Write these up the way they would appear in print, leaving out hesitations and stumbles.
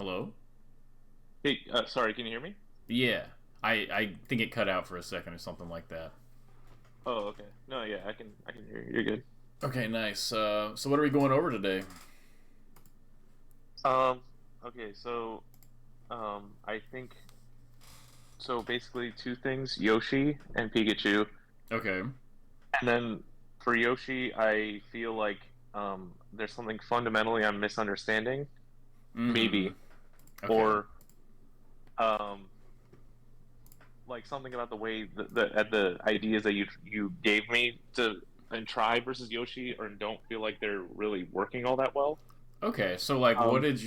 Hello? Hey, sorry, can you hear me? Yeah. I think it cut out for a second or something like that. Oh, okay. No, yeah, I can hear you. You're good. Okay, nice. So what are we going over today? Um, okay, so I think so. Basically, two things: Yoshi and Pikachu. Okay. And then for Yoshi, I feel like there's something fundamentally I'm misunderstanding, Mm-hmm. maybe, Okay. or um, like something about the way the ideas that you gave me to and try versus Yoshi, or don't feel like they're really working all that well. Okay, so like Um, what have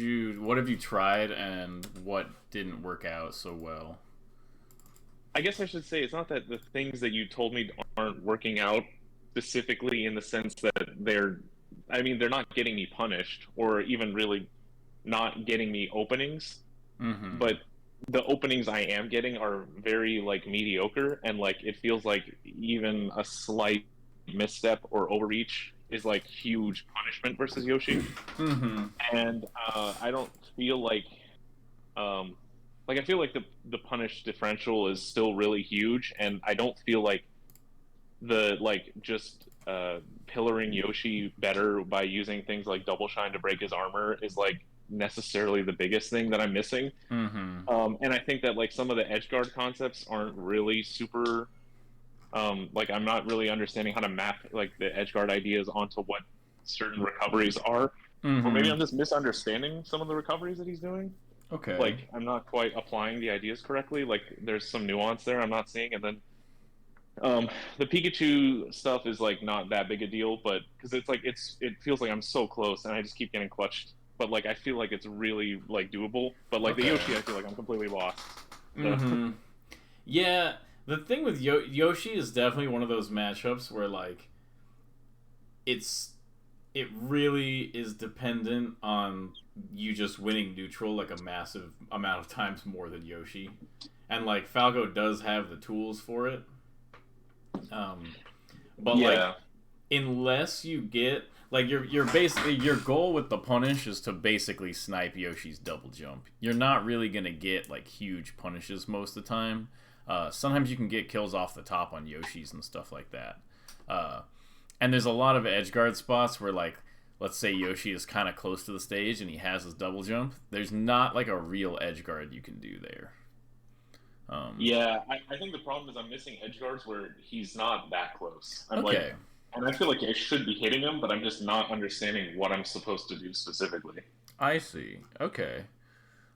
you tried and what didn't work out so well? I guess I should say it's not that the things that you told me aren't working out specifically in the sense that I mean, they're not getting me punished or even really not getting me openings, Mm-hmm. but the openings I am getting are very like mediocre and like it feels like even a slight misstep or overreach is like huge punishment versus Yoshi. Mm-hmm. And I don't feel um, like I feel like the punish differential is still really huge, and I don't feel like the like just pillaring Yoshi better by using things like double shine to break his armor is like necessarily the biggest thing that I'm missing. Mm-hmm. And I think that like some of the edge guard concepts aren't really super. Like I'm not really understanding how to map like the edge guard ideas onto what certain recoveries are, or maybe Mm-hmm. I'm just misunderstanding some of the recoveries that he's doing. Okay. Like I'm not quite applying the ideas correctly. Like there's some nuance there I'm not seeing, and then um, the Pikachu stuff is like not that big a deal, but because it's like it feels like I'm so close, and I just keep getting clutched. But like I feel like it's really like doable. But like the Okay. Yoshi, I feel like I'm completely lost. So Mm-hmm. Yeah, the thing with Yoshi is definitely one of those matchups where like it's it really is dependent on you just winning neutral like a massive amount of times more than Yoshi. And like Falco does have the tools for it. Um, but like yeah, unless you get like you're basically your goal with the punish is to basically snipe Yoshi's double jump. You're not really gonna get like huge punishes most of the time. Sometimes you can get kills off the top on Yoshi's and stuff like that. Uh, and there's a lot of edge guard spots where like let's say Yoshi is kind of close to the stage and he has his double jump. There's not like a real edge guard you can do there. Um, yeah. I think the problem is I'm missing edge guards where he's not that close. I'm like, okay, and I feel like I should be hitting him, but I'm just not understanding what I'm supposed to do specifically. I see. Okay.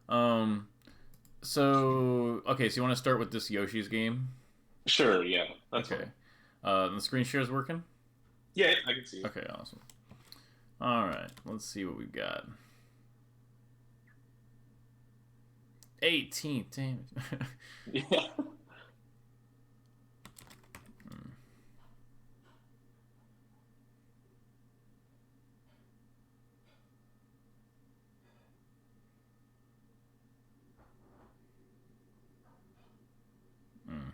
Um, so you want to start with this Yoshi's game? Sure, yeah, that's Okay. fine. The screen share is working. Yeah, I can see Okay, awesome. All right, let's see what we've got. 18th damage. it. Yeah. Mm.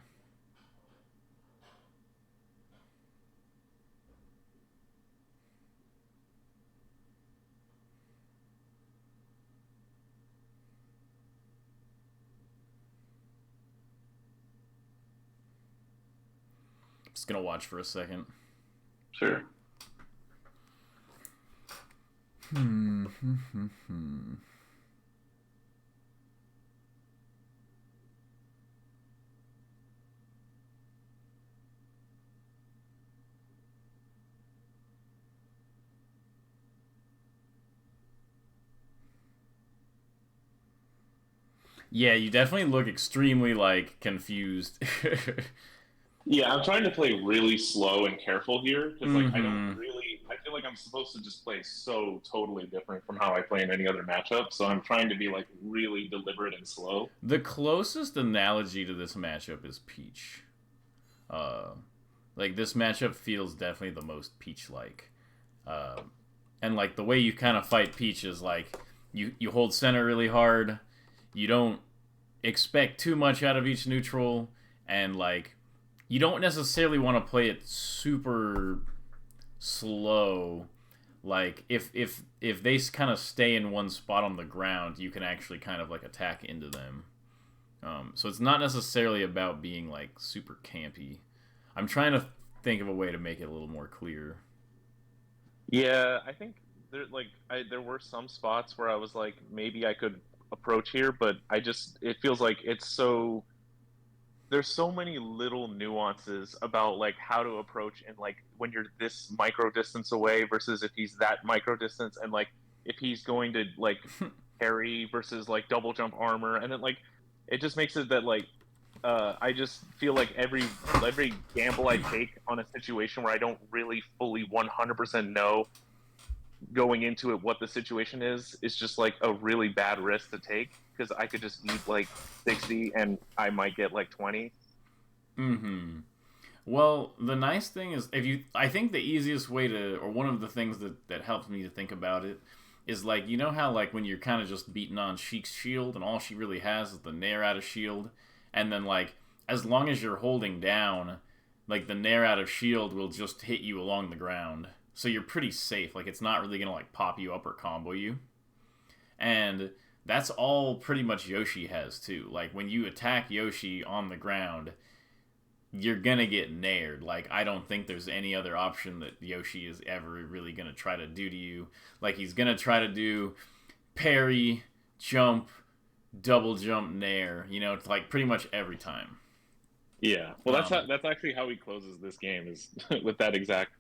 Just gonna watch for a second. Sure. Hmm. Yeah, you definitely look extremely like confused. Yeah, I'm trying to play really slow and careful here because, like, I don't Mm-hmm. really. I feel like I'm supposed to just play so totally different from how I play in any other matchup. So I'm trying to be like really deliberate and slow. The closest analogy to this matchup is Peach. Uh, like this matchup feels definitely the most Peach-like. Uh, and like the way you kind of fight Peach is like you hold center really hard. You don't expect too much out of each neutral, and like you don't necessarily want to play it super slow. Like if they kind of stay in one spot on the ground, you can actually kind of like attack into them. So it's not necessarily about being like super campy. I'm trying to think of a way to make it a little more clear. Yeah, I think there were some spots where I was like, maybe I could approach here, but it feels like there's so many little nuances about like how to approach and like when you're this micro distance away versus if he's that micro distance and like if he's going to like parry versus like double jump armor and then like it just makes it that like I just feel like every gamble I take on a situation where I don't really fully 100% know going into it what the situation is just like a really bad risk to take because I could just eat like 60 and I might get like 20. Mm-hmm. Well, the nice thing is, I think the easiest way to, or one of the things that helps me to think about it, is like, you know how like when you're kind of just beating on Sheik's shield and all she really has is the Nair out of shield, and then like as long as you're holding down, like the Nair out of shield will just hit you along the ground, so you're pretty safe. Like it's not really gonna like pop you up or combo you, and that's all pretty much Yoshi has too. Like when you attack Yoshi on the ground, you're gonna get nared. Like I don't think there's any other option that Yoshi is ever really gonna try to do to you. Like he's gonna try to do parry, jump, double jump, nair. You know, it's like pretty much every time. Yeah, well, that's actually how he closes this game is with that exact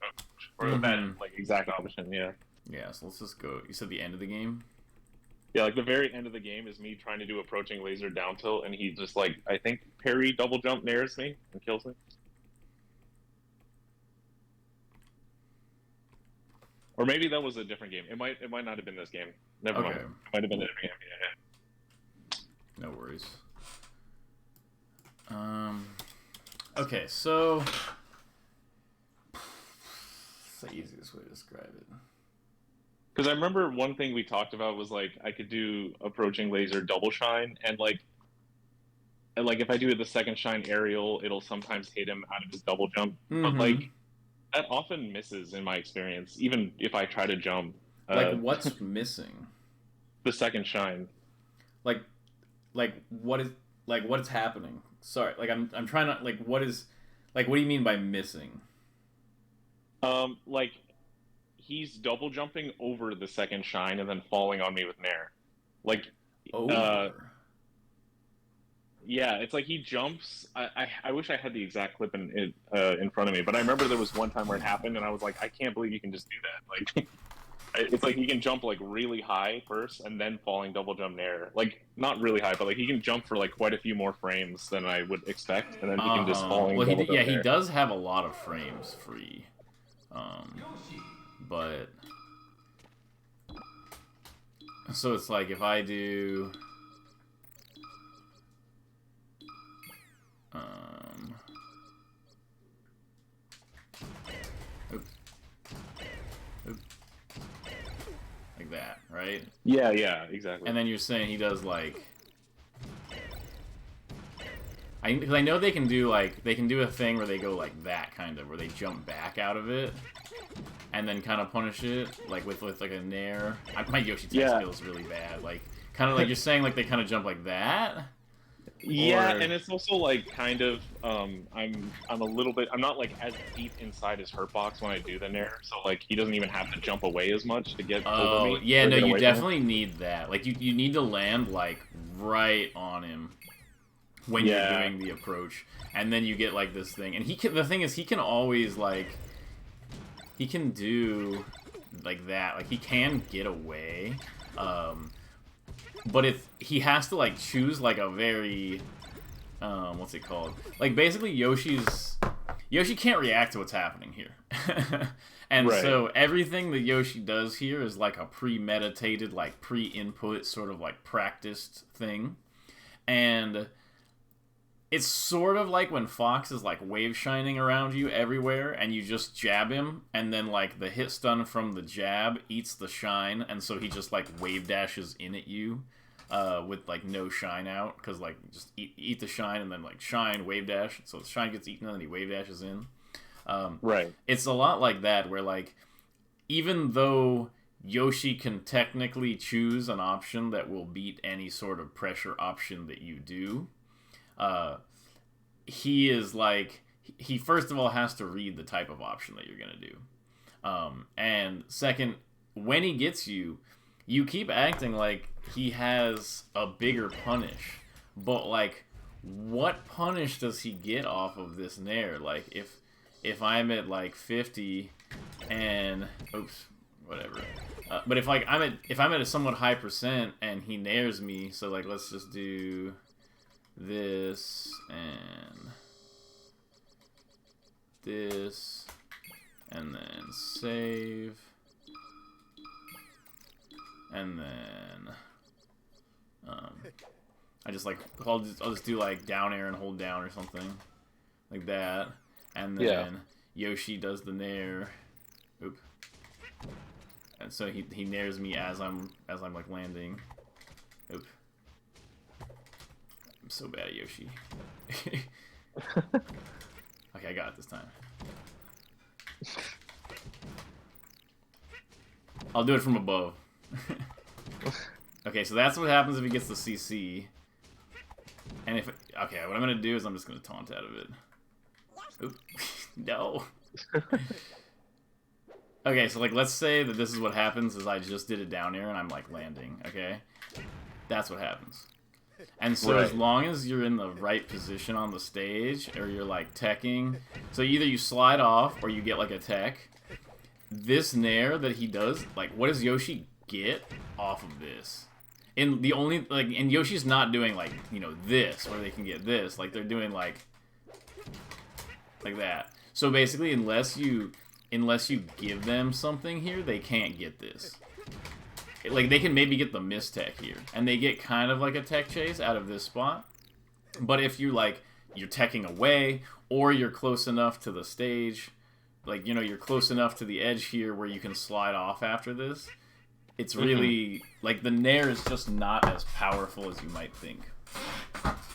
or with that like exact option. Yeah. Yeah. So let's just go. You said the end of the game. Yeah, like the very end of the game is me trying to do approaching laser down tilt, and he just like I think parry double jump nairs me and kills me. Or maybe that was a different game. It might not have been this game. Never mind. It might have been a different game. Yeah. No worries. Okay, so it's the easiest way to describe it. Because I remember one thing we talked about was like I could do approaching laser double shine, and like if I do the second shine aerial, it'll sometimes hit him out of his double jump. But like that often misses in my experience, even if I try to jump. Like what's missing? The second shine. Like what is happening? Sorry, like I'm trying to like what do you mean by missing? Like he's double jumping over the second shine and then falling on me with nair. Like yeah, it's like he jumps. I wish I had the exact clip in front of me, but I remember there was one time where it happened, and I was like, I can't believe you can just do that. Like, it's like he can jump like really high first, and then falling double jump nair. Like not really high, but like he can jump for like quite a few more frames than I would expect, and then he can just falling. Well, he does have a lot of frames free, but so it's like if I do. Like that, right? Yeah, exactly. And then you're saying he does like, because I know they can do a thing where they go like that kind of where they jump back out of it, and then kind of punish it like with like a nair. My Yoshi tech skill is really bad. Like kind of like you're saying like they kind of jump like that. Yeah, and it's also like kind of I'm a little bit I'm not like as deep inside his hurt box when I do the nair, so like he doesn't even have to jump away as much to get over me. Yeah, no, you definitely need that. Like you need to land like right on him when you're doing the approach, and then you get like this thing. And the thing is he can always like he can do like that. Like he can get away. But if he has to like choose like a very what's it called? Like basically Yoshi can't react to what's happening here. And so everything that Yoshi does here is like a premeditated, like pre-input sort of like practiced thing. And it's sort of like when Fox is like wave shining around you everywhere and you just jab him and then like the hit stun from the jab eats the shine, and so he just like wave dashes in at you with like no shine out, because like just eat the shine and then like shine wave dash, so the shine gets eaten and then he wave dashes in. It's a lot like that where like even though Yoshi can technically choose an option that will beat any sort of pressure option that you do, he is like, he first of all has to read the type of option that you're going to do. And second, when he gets you, you keep acting like he has a bigger punish. But, like, what punish does he get off of this nair? Like, if I'm at, like, 50 and... Oops, whatever. But if, like, if I'm at a somewhat high percent and he nairs me, so, like, let's just do this and this, and then save, and then I just like I'll just do like down air and hold down or something like that, and then Yoshi does the nair. Oop. And so he nairs me as I'm like landing. Oop. I'm so bad at Yoshi. Okay, I got it this time. I'll do it from above. Okay, so that's what happens if he gets the CC. And if... Okay, what I'm going to do is I'm just going to taunt out of it. Oop. No. Okay, so, like, let's say that this is what happens is I just did a down air and I'm, like, landing, okay? That's what happens. And so as long as you're in the right position on the stage, or you're, like, teching... So either you slide off or you get, like, a tech. This nair that he does, like, what does Yoshi get off of this? And the only... Like, and Yoshi's not doing, like, you know, this, where they can get this. Like, they're doing, like that. So basically, unless you give them something here, they can't get this. Like, they can maybe get the miss tech here, and they get kind of like a tech chase out of this spot. But if you, like, you're teching away, or you're close enough to the stage, like, you know, you're close enough to the edge here where you can slide off after this, it's really, like, the nair is just not as powerful as you might think.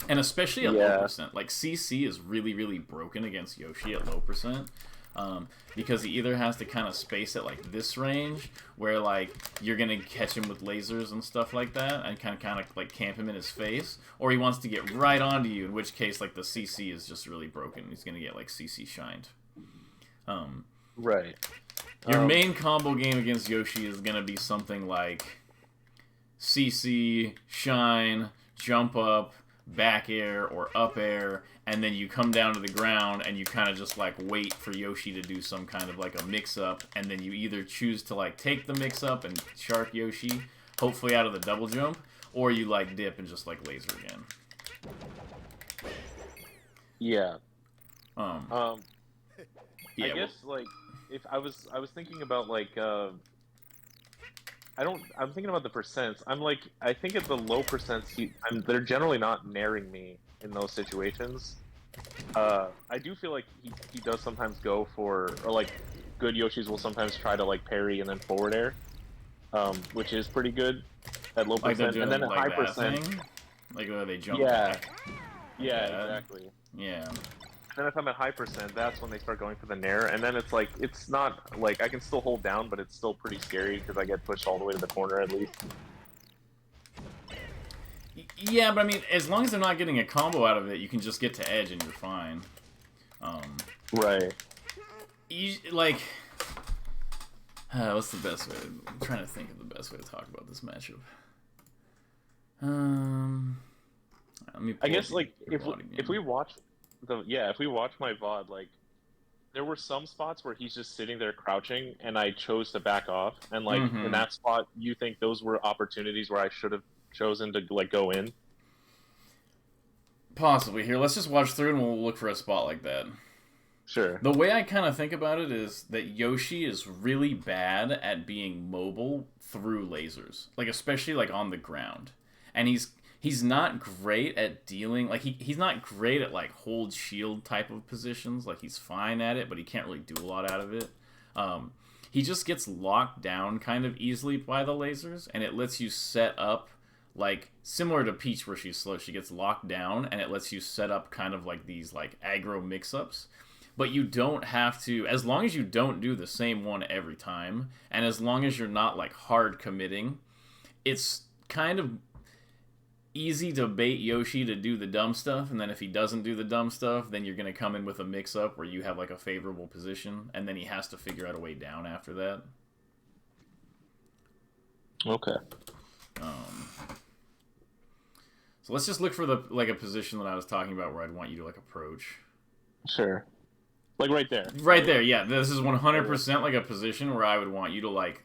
And especially at low percent. Like, CC is really, really broken against Yoshi at low percent. Because he either has to kind of space at, like, this range, where, like, you're going to catch him with lasers and stuff like that, and kind of, like, camp him in his face, or he wants to get right onto you, in which case, like, the CC is just really broken. He's going to get, like, CC shined. Right. Your main combo game against Yoshi is going to be something like CC, shine, jump up, back air, or up air, and then you come down to the ground and you kind of just, like, wait for Yoshi to do some kind of, like, a mix-up, and then you either choose to, like, take the mix-up and shark Yoshi, hopefully out of the double jump, or you, like, dip and just, like, laser again. Yeah. Yeah, I guess, like, if I was thinking about, like, I'm thinking about the percents. I think at the low percents, they're generally not nairing me in those situations. I do feel like he does sometimes go for, or, like, good Yoshis will sometimes try to, like, parry and then forward air, which is pretty good at low percent. And then at high percent, like where they jump back. Yeah, exactly. Yeah. And then if I'm at high percent, that's when they start going for the nair, and then it's like, it's not, like, I can still hold down, but it's still pretty scary because I get pushed all the way to the corner at least. Yeah, but I mean, as long as they're not getting a combo out of it, you can just get to edge and you're fine. Right. Like, what's the best way? I'm trying to think of the best way to talk about this matchup. Let me. I guess, like, if we watch my VOD, like, there were some spots where he's just sitting there crouching, and I chose to back off, and, like, in that spot, you think those were opportunities where I should have chosen to, like, go in? Possibly. Here, let's just watch through and we'll look for a spot like that. Sure. The way I kind of think about it is that Yoshi is really bad at being mobile through lasers. Like, especially, like, on the ground. And he's not great at dealing... Like, he's not great at, like, hold shield type of positions. Like, he's fine at it, but he can't really do a lot out of it. He just gets locked down kind of easily by the lasers, and it lets you set up... Like, similar to Peach where she's slow, she gets locked down, and it lets you set up kind of like these, like, aggro mix-ups but you don't have to, as long as you don't do the same one every time, and as long as you're not like hard committing, it's kind of easy to bait Yoshi to do the dumb stuff, and then if he doesn't do the dumb stuff, then you're going to come in with a mix-up where you have like a favorable position, and then he has to figure out a way down after that. Okay. So let's just look for the like a position that I was talking about where I'd want you to like approach. Sure. Like right there. Right there, yeah. This is 100% like a position where I would want you to like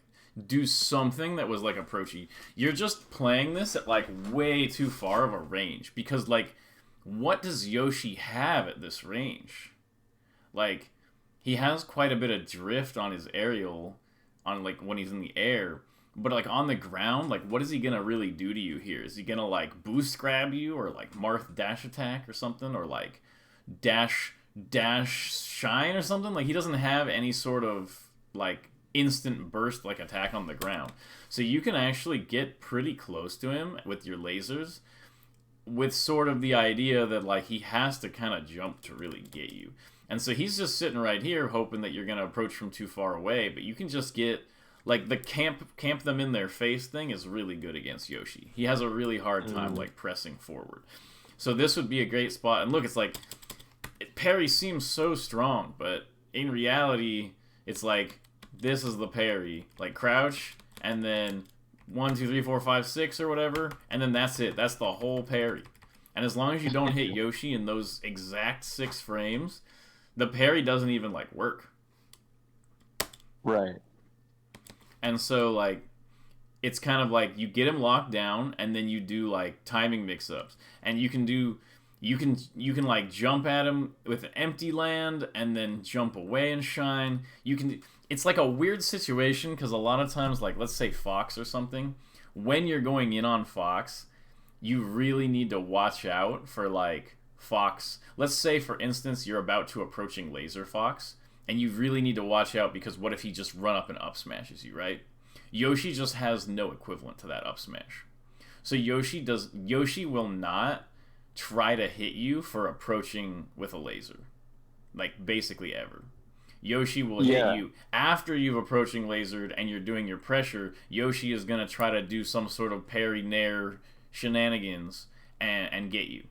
do something that was like approachy. You're just playing this at like way too far of a range because like what does Yoshi have at this range? Like he has quite a bit of drift on his aerial on like when he's in the air, but like on the ground, like what is he gonna really do to you here? Is he gonna like boost grab you or like Marth dash attack or something or like dash shine or something? Like he doesn't have any sort of like instant burst like attack on the ground, so you can actually get pretty close to him with your lasers with sort of the idea that like he has to kind of jump to really get you, and so he's just sitting right here hoping that you're going to approach from too far away, but you can just get like the camp them in their face thing is really good against Yoshi. He has a really hard time like pressing forward, so this would be a great spot. And look, it's like parry seems so strong, but in reality it's like this is the parry, like crouch, and then 1, 2, 3, 4, 5, 6 or whatever, and then that's it. That's the whole parry. And as long as you don't hit Yoshi in those exact 6 frames, the parry doesn't even like work. Right. And so like it's kind of like you get him locked down, and then you do like timing mix-ups, and you can like jump at him with an empty land and then jump away and shine. It's like a weird situation because a lot of times, like let's say Fox or something, when you're going in on Fox, you really need to watch out for like Fox. Let's say for instance you're about to approaching Laser Fox, and you really need to watch out because what if he just run up and up smashes you, right? Yoshi just has no equivalent to that up smash. So Yoshi will not try to hit you for approaching with a laser, like basically ever. Yoshi will hit you after you've approaching lasered and you're doing your pressure. Yoshi is going to try to do some sort of parry nair shenanigans and get you.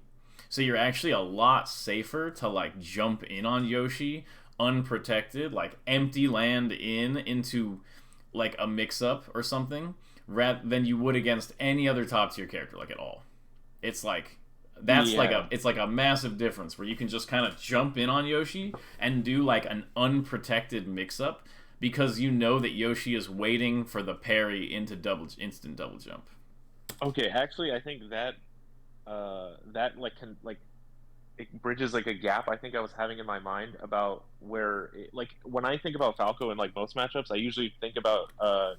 So you're actually a lot safer to like jump in on Yoshi unprotected, like empty land into like a mix-up or something, rather than you would against any other top tier character like at all. It's like it's like a massive difference where you can just kind of jump in on Yoshi and do like an unprotected mix-up because you know that Yoshi is waiting for the parry into instant double jump. Okay, actually, I think that it bridges like a gap I think I was having in my mind about where like when I think about Falco in like most matchups, I usually think about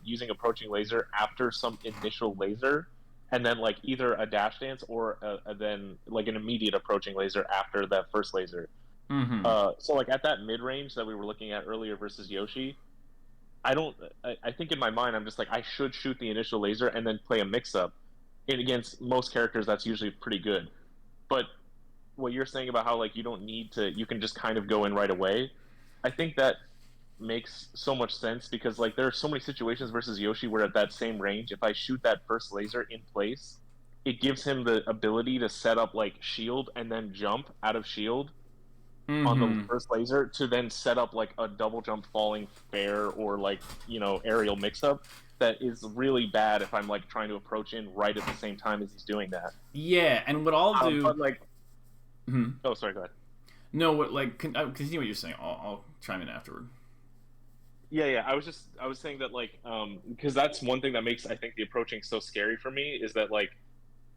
using approaching laser after some initial laser, and then like either a dash dance or then like an immediate approaching laser after that first laser. Mm-hmm. So like at that mid range that we were looking at earlier versus Yoshi, I think in my mind I'm just like I should shoot the initial laser and then play a mix up. And against most characters that's usually pretty good. But what you're saying about how like you don't need to, you can just kind of go in right away, I think that makes so much sense because like there are so many situations versus Yoshi where at that same range, if I shoot that first laser in place, it gives him the ability to set up like shield and then jump out of shield on the first laser to then set up like a double jump falling fair or like, you know, aerial mix up that is really bad if I'm like trying to approach in right at the same time as he's doing that. Yeah, and what I'll do but like oh sorry, go ahead. No, what like continue what you're saying. I'll chime in afterward. Yeah, I was saying that like because that's one thing that makes I think the approaching so scary for me is that like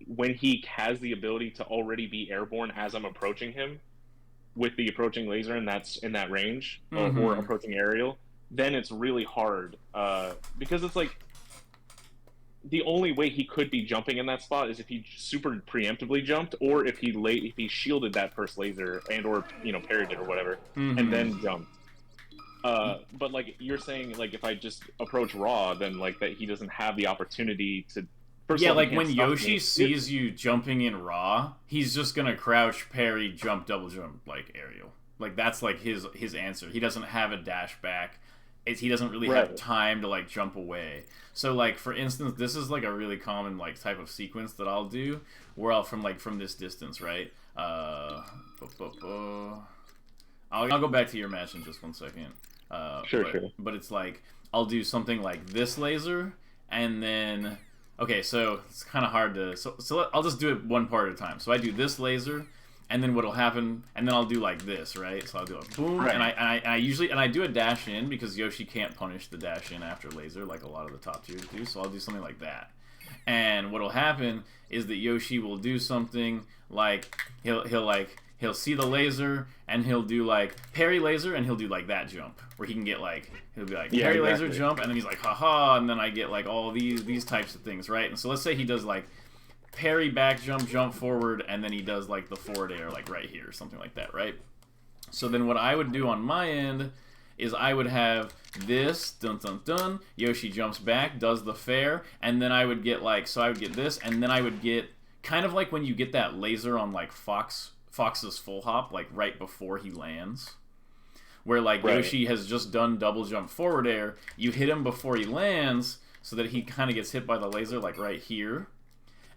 when he has the ability to already be airborne as I'm approaching him with the approaching laser and that's in that range or approaching aerial, then it's really hard because it's like the only way he could be jumping in that spot is if he super preemptively jumped or if he shielded that first laser and or you know parried it or whatever and then jumped. But like you're saying, like if I just approach raw, then like that he doesn't have the opportunity to. Yeah, like when Yoshi sees you jumping in raw, he's just gonna crouch, parry, jump, double jump like aerial. Like that's like his answer. He doesn't have a dash back. He doesn't really have Right. time to like jump away. So like for instance, this is like a really common like type of sequence that I'll do where I'll from this distance, right? I'll go back to your match in just 1 second. Sure, but, sure. but it's like I'll do something like this laser, and then okay, so it's kind of hard to I'll just do it one part at a time. So I do this laser, and then what'll happen, and then I'll do like this, right? So I'll do a boom, Right. and I usually do a dash in because Yoshi can't punish the dash in after laser like a lot of the top tiers do. So I'll do something like that, and what'll happen is that Yoshi will do something like he'll see the laser and he'll do like parry laser and he'll do like that jump where he can get like he'll be like parry laser jump, and then he's like haha, and then I get like all these types of things, right? And so let's say he does like parry back jump forward, and then he does like the forward air like right here or something like that, right? So then what I would do on my end is I would have this dun dun dun, Yoshi jumps back, does the fair, and then I would get like, so I would get this, and then I would get kind of like when you get that laser on like Fox's full hop like right before he lands, where like Right. Yoshi has just done double jump forward air, you hit him before he lands so that he kind of gets hit by the laser like right here,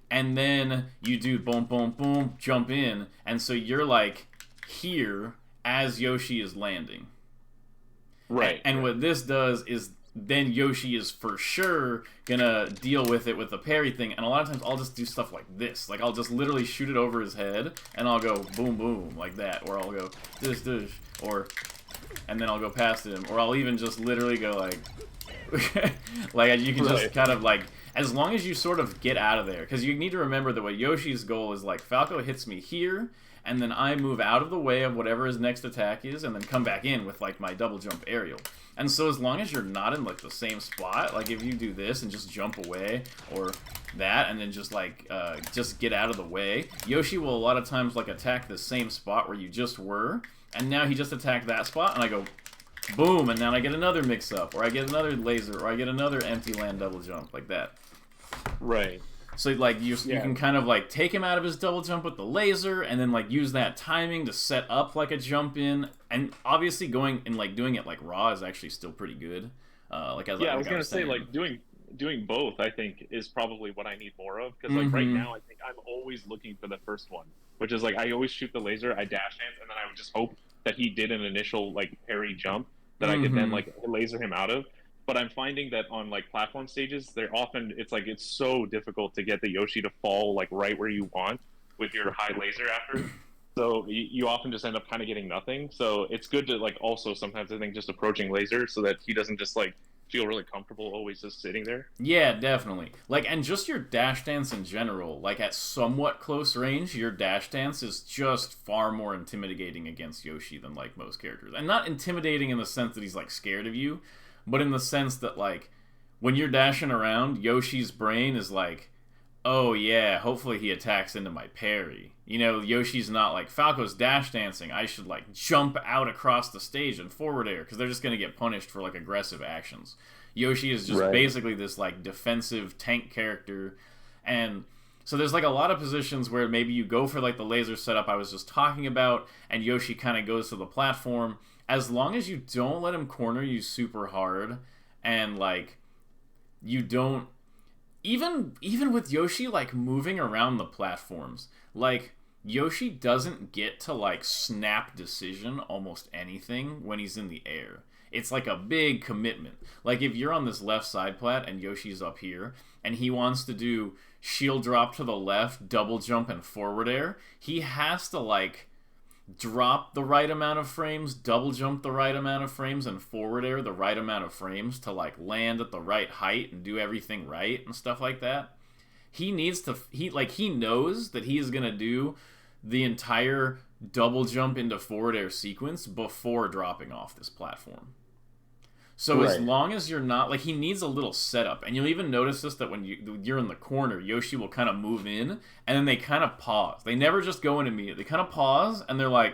and then you do boom boom boom jump in, and so you're like here as Yoshi is landing. Right. And what this does is then Yoshi is for sure gonna deal with it with the parry thing, and a lot of times I'll just do stuff like this. Like I'll just literally shoot it over his head, and I'll go boom boom like that, or I'll go dish dish, or and then I'll go past him, or I'll even just literally go like like you can just kind of like, as long as you sort of get out of there, because you need to remember that what Yoshi's goal is like Falco hits me here, and then I move out of the way of whatever his next attack is, and then come back in with like my double jump aerial. And so as long as you're not in like the same spot, like if you do this and just jump away, or that, and then just like just get out of the way, Yoshi will a lot of times like attack the same spot where you just were, and now he just attacked that spot, and I go boom, and then I get another mix up, or I get another laser, or I get another empty land double jump like that. Right. So like you can kind of like take him out of his double jump with the laser, and then like use that timing to set up like a jump in, and obviously going and like doing it like raw is actually still pretty good. Like as I was gonna say like doing both I think is probably what I need more of, because like right now I think I'm always looking for the first one, which is like I always shoot the laser, I dash dance, and then I would just hope that he did an initial like parry jump that I could then like laser him out of. But I'm finding that on like platform stages, they're often it's so difficult to get the Yoshi to fall like right where you want with your high laser after. So you often just end up kind of getting nothing. So it's good to like also sometimes I think just approaching laser so that he doesn't just like feel really comfortable always just sitting there. Yeah, definitely. Like, and just your dash dance in general, like at somewhat close range, your dash dance is just far more intimidating against Yoshi than like most characters. And not intimidating in the sense that he's like scared of you, but in the sense that like when you're dashing around, Yoshi's brain is like, oh yeah, hopefully he attacks into my parry. You know, Yoshi's not like, Falco's dash dancing, I should like jump out across the stage and forward air, because they're just going to get punished for like aggressive actions. Yoshi is just basically this like defensive tank character, and so there's like a lot of positions where maybe you go for like the laser setup I was just talking about, and Yoshi kind of goes to the platform. As long as you don't let him corner you super hard, and like you don't even with Yoshi like moving around the platforms, like Yoshi doesn't get to like snap decision almost anything when he's in the air. It's like a big commitment. Like if you're on this left side plat and Yoshi's up here and he wants to do shield drop to the left, double jump, and forward air, he has to like drop the right amount of frames, double jump the right amount of frames, and forward air the right amount of frames to like land at the right height and do everything right and stuff like that. He needs to he knows that he is going to do the entire double jump into forward air sequence before dropping off this platform. So as long as you're not like, he needs a little setup, and you'll even notice this, that when you're in the corner, Yoshi will kind of move in, and then they kind of pause. They never just go in immediately. They kind of pause, and they're like,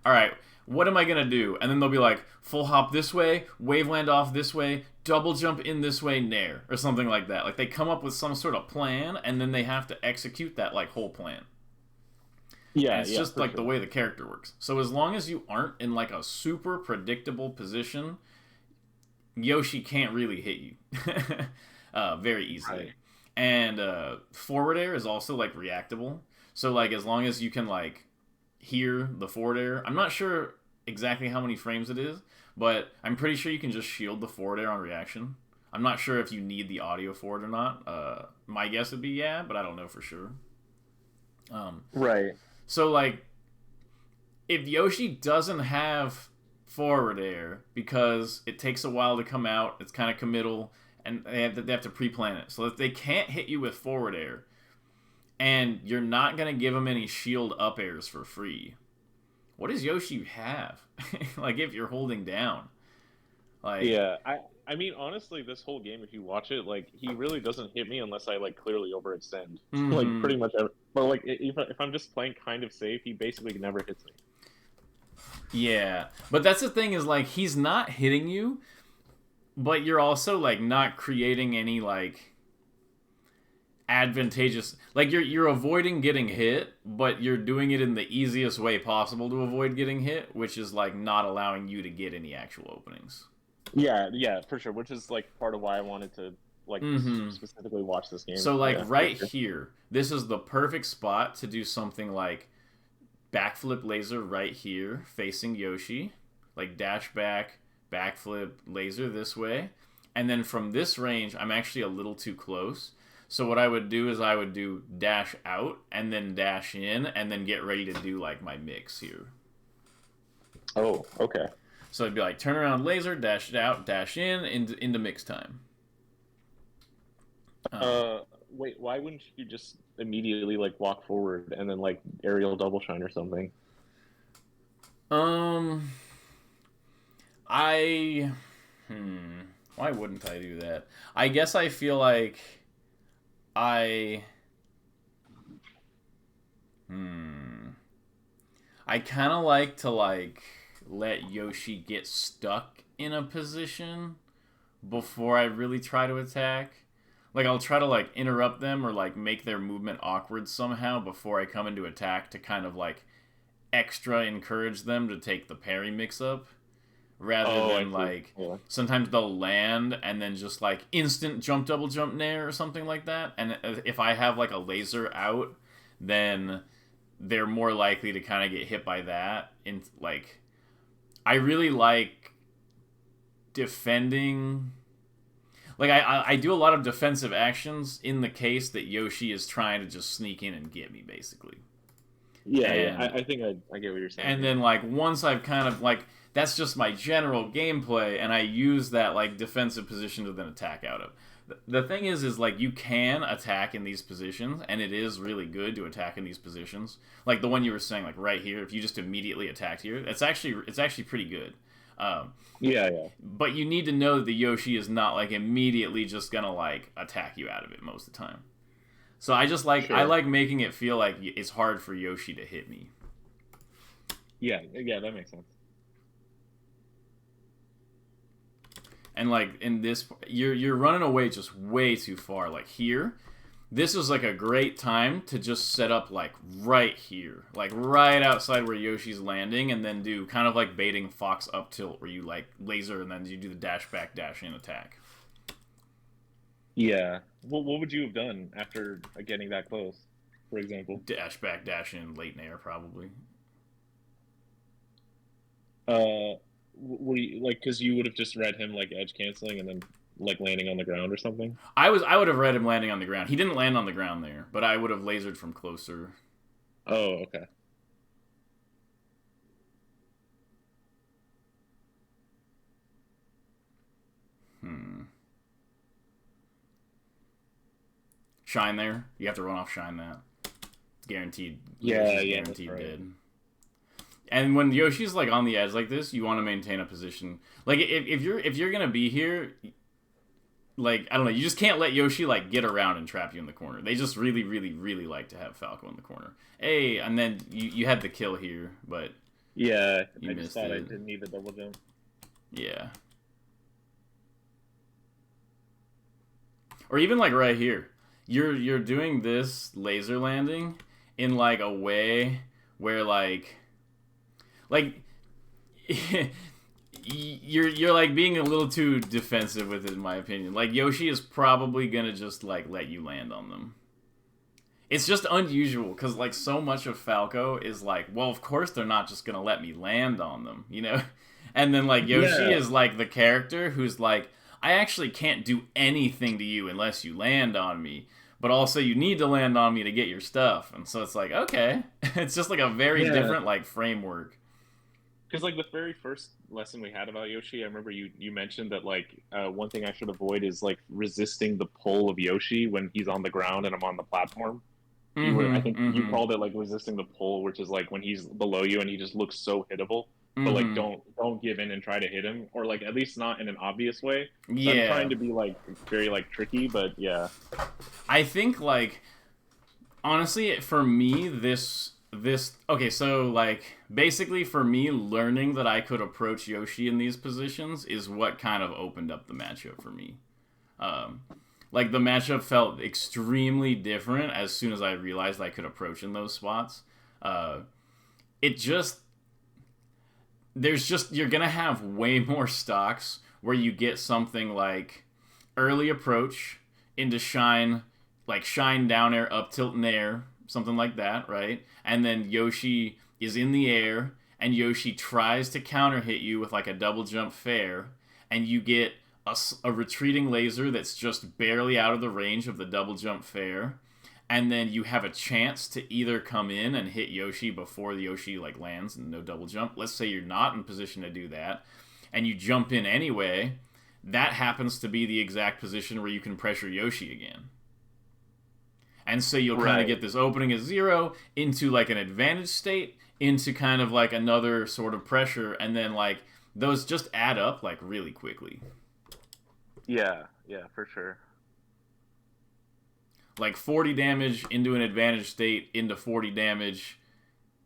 all right, what am I going to do? And then they'll be like, full hop this way, wave land off this way, double jump in this way, nair, or something like that. Like they come up with some sort of plan, and then they have to execute that like whole plan. And Yeah, it's yeah, just for like the sure. way the character works. So as long as you aren't in like a super predictable position, Yoshi can't really hit you very easily. Right. And forward air is also like reactable. So like as long as you can like hear the forward air, I'm not sure exactly how many frames it is, but I'm pretty sure you can just shield the forward air on reaction. I'm not sure if you need the audio for it or not. My guess would be yeah, but I don't know for sure. Um, Right. so like if Yoshi doesn't have forward air because it takes a while to come out, it's kind of committal, and they have to pre-plan it. So if they can't hit you with forward air, and you're not gonna give them any shield up airs for free, what does Yoshi have? Like if you're holding down, like Yeah. I mean, honestly, this whole game, if you watch it, like he really doesn't hit me unless I like clearly overextend. Like mm-hmm. pretty much ever. But like if I'm just playing kind of safe, he basically never hits me. Yeah, but that's the thing is like he's not hitting you, but you're also like not creating any like advantageous like you're avoiding getting hit, but you're doing it in the easiest way possible to avoid getting hit, which is like not allowing you to get any actual openings. Yeah, yeah, for sure. Which is like part of why I wanted to like Mm-hmm. specifically watch this game. So like Yeah, for right sure. here, this is the perfect spot to do something like backflip laser right here facing Yoshi, like dash back, backflip laser this way. And then from this range, I'm actually a little too close. So what I would do is I would do dash out and then dash in and then get ready to do like my mix here. Oh, okay. So it'd be like turn around laser, dash out, dash in, into mix time. Um, Uh, Wait, why wouldn't you just immediately like walk forward and then like aerial double shine or something? um, I, why wouldn't I do that? I guess I feel like I hmm I kind of like to like let Yoshi get stuck in a position before I really try to attack. Like I'll try to like interrupt them or like make their movement awkward somehow before I come into attack to kind of like extra encourage them to take the parry mix up rather Oh, I than see. like Yeah. sometimes they'll land and then just like instant jump double jump nair or something like that. And if I have like a laser out, then they're more likely to kind of get hit by that. And like I really like defending. Like I do a lot of defensive actions in the case that Yoshi is trying to just sneak in and get me basically. Yeah, yeah. And I think I get what you're saying. and Yeah. then like once I've kind of like that's just my general gameplay, and I use that like defensive position to then attack out of. The thing is like you can attack in these positions, and it is really good to attack in these positions. Like the one you were saying, like right here, if you just immediately attacked here, it's actually pretty good. Um, Yeah, yeah. but you need to know that the Yoshi is not like immediately just gonna like attack you out of it most of the time. So I Sure. like making it feel like it's hard for Yoshi to hit me. Yeah, yeah. That makes sense. And like in this you're running away just way too far. Like here, this is like a great time to just set up like right here, like right outside where Yoshi's landing, and then do kind of like baiting Fox up tilt where you like laser and then you do the dash back dash in attack. Yeah. What would you have done after getting that close, for example? Dash back dash in late nair probably. Were you like because you would have just read him like edge canceling and then like landing on the ground or something? I would have read him landing on the ground. He didn't land on the ground there, but I would have lasered from closer. Oh, okay. Hmm. Shine there. You have to run off shine that. It's guaranteed. Yeah, Yoshi's yeah, that's guaranteed right. dead. And when Yoshi's like on the edge like this, you want to maintain a position. Like if you're gonna be here, like I don't know, you just can't let Yoshi like get around and trap you in the corner. They just really, really, really like to have Falco in the corner. Hey, and then you had the kill here, but Yeah, you I just missed thought I it. didn't need the double jump. Yeah. Or even like right here, you're doing this laser landing in like a way where like you're like being a little too defensive with it, in my opinion. Like Yoshi is probably gonna just like let you land on them. It's just unusual because like so much of Falco is like, well, of course they're not just gonna let me land on them, you know? And then like Yoshi is like the character who's like, I actually can't do anything to you unless you land on me. But also you need to land on me to get your stuff. And so it's like, okay. It's just like a very different like framework. Because like the very first lesson we had about Yoshi, I remember you mentioned that like one thing I should avoid is like resisting the pull of Yoshi when he's on the ground and I'm on the platform. I think you called it like resisting the pull, which is like when he's below you and he just looks so hittable. But like don't give in and try to hit him, or like at least not in an obvious way. So I'm trying to be like very like tricky, but yeah. I think like honestly for me this okay, so like basically for me learning that I could approach Yoshi in these positions is what kind of opened up the matchup for me. Like the matchup felt extremely different as soon as I realized I could approach in those spots. You're gonna have way more stocks where you get something like early approach into shine, like shine down air, up tilt and air, something like that, right? And then Yoshi is in the air, and Yoshi tries to counter hit you with like a double jump fair, and you get a retreating laser that's just barely out of the range of the double jump fair, and then you have a chance to either come in and hit Yoshi before the Yoshi like lands and no double jump. Let's say you're not in position to do that, and you jump in anyway. That happens to be the exact position where you can pressure Yoshi again. And so you'll kind of get this opening at 0 into like an advantage state, into kind of like another sort of pressure, and then like those just add up like really quickly. Yeah, for sure. Like 40 damage into an advantage state into 40 damage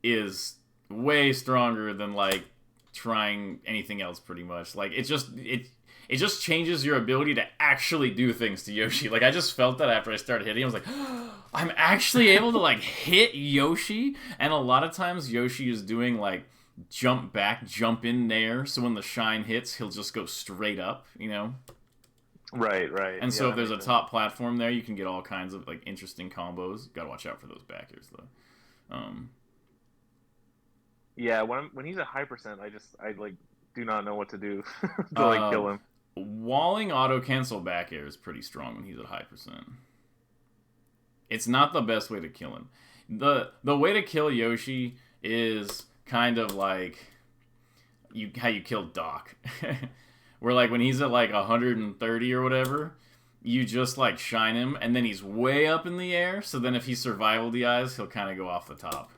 is way stronger than like trying anything else pretty much. Like it just changes your ability to actually do things to Yoshi. Like I just felt that after I started hitting, I was like, oh, I'm actually able to like hit Yoshi. And a lot of times Yoshi is doing like jump back, jump in there. So when the shine hits, he'll just go straight up, you know? Right. And so if there's a top platform there, you can get all kinds of like interesting combos. Gotta watch out for those backers though. Yeah, when he's at high percent, I like do not know what to do to like kill him. Walling auto cancel back air is pretty strong when he's at high percent. It's not the best way to kill him. The way to kill Yoshi is kind of like how you kill Doc. Where like when he's at like 130 or whatever, you just like shine him and then he's way up in the air, so then if he survival DIs, he'll kind of go off the top.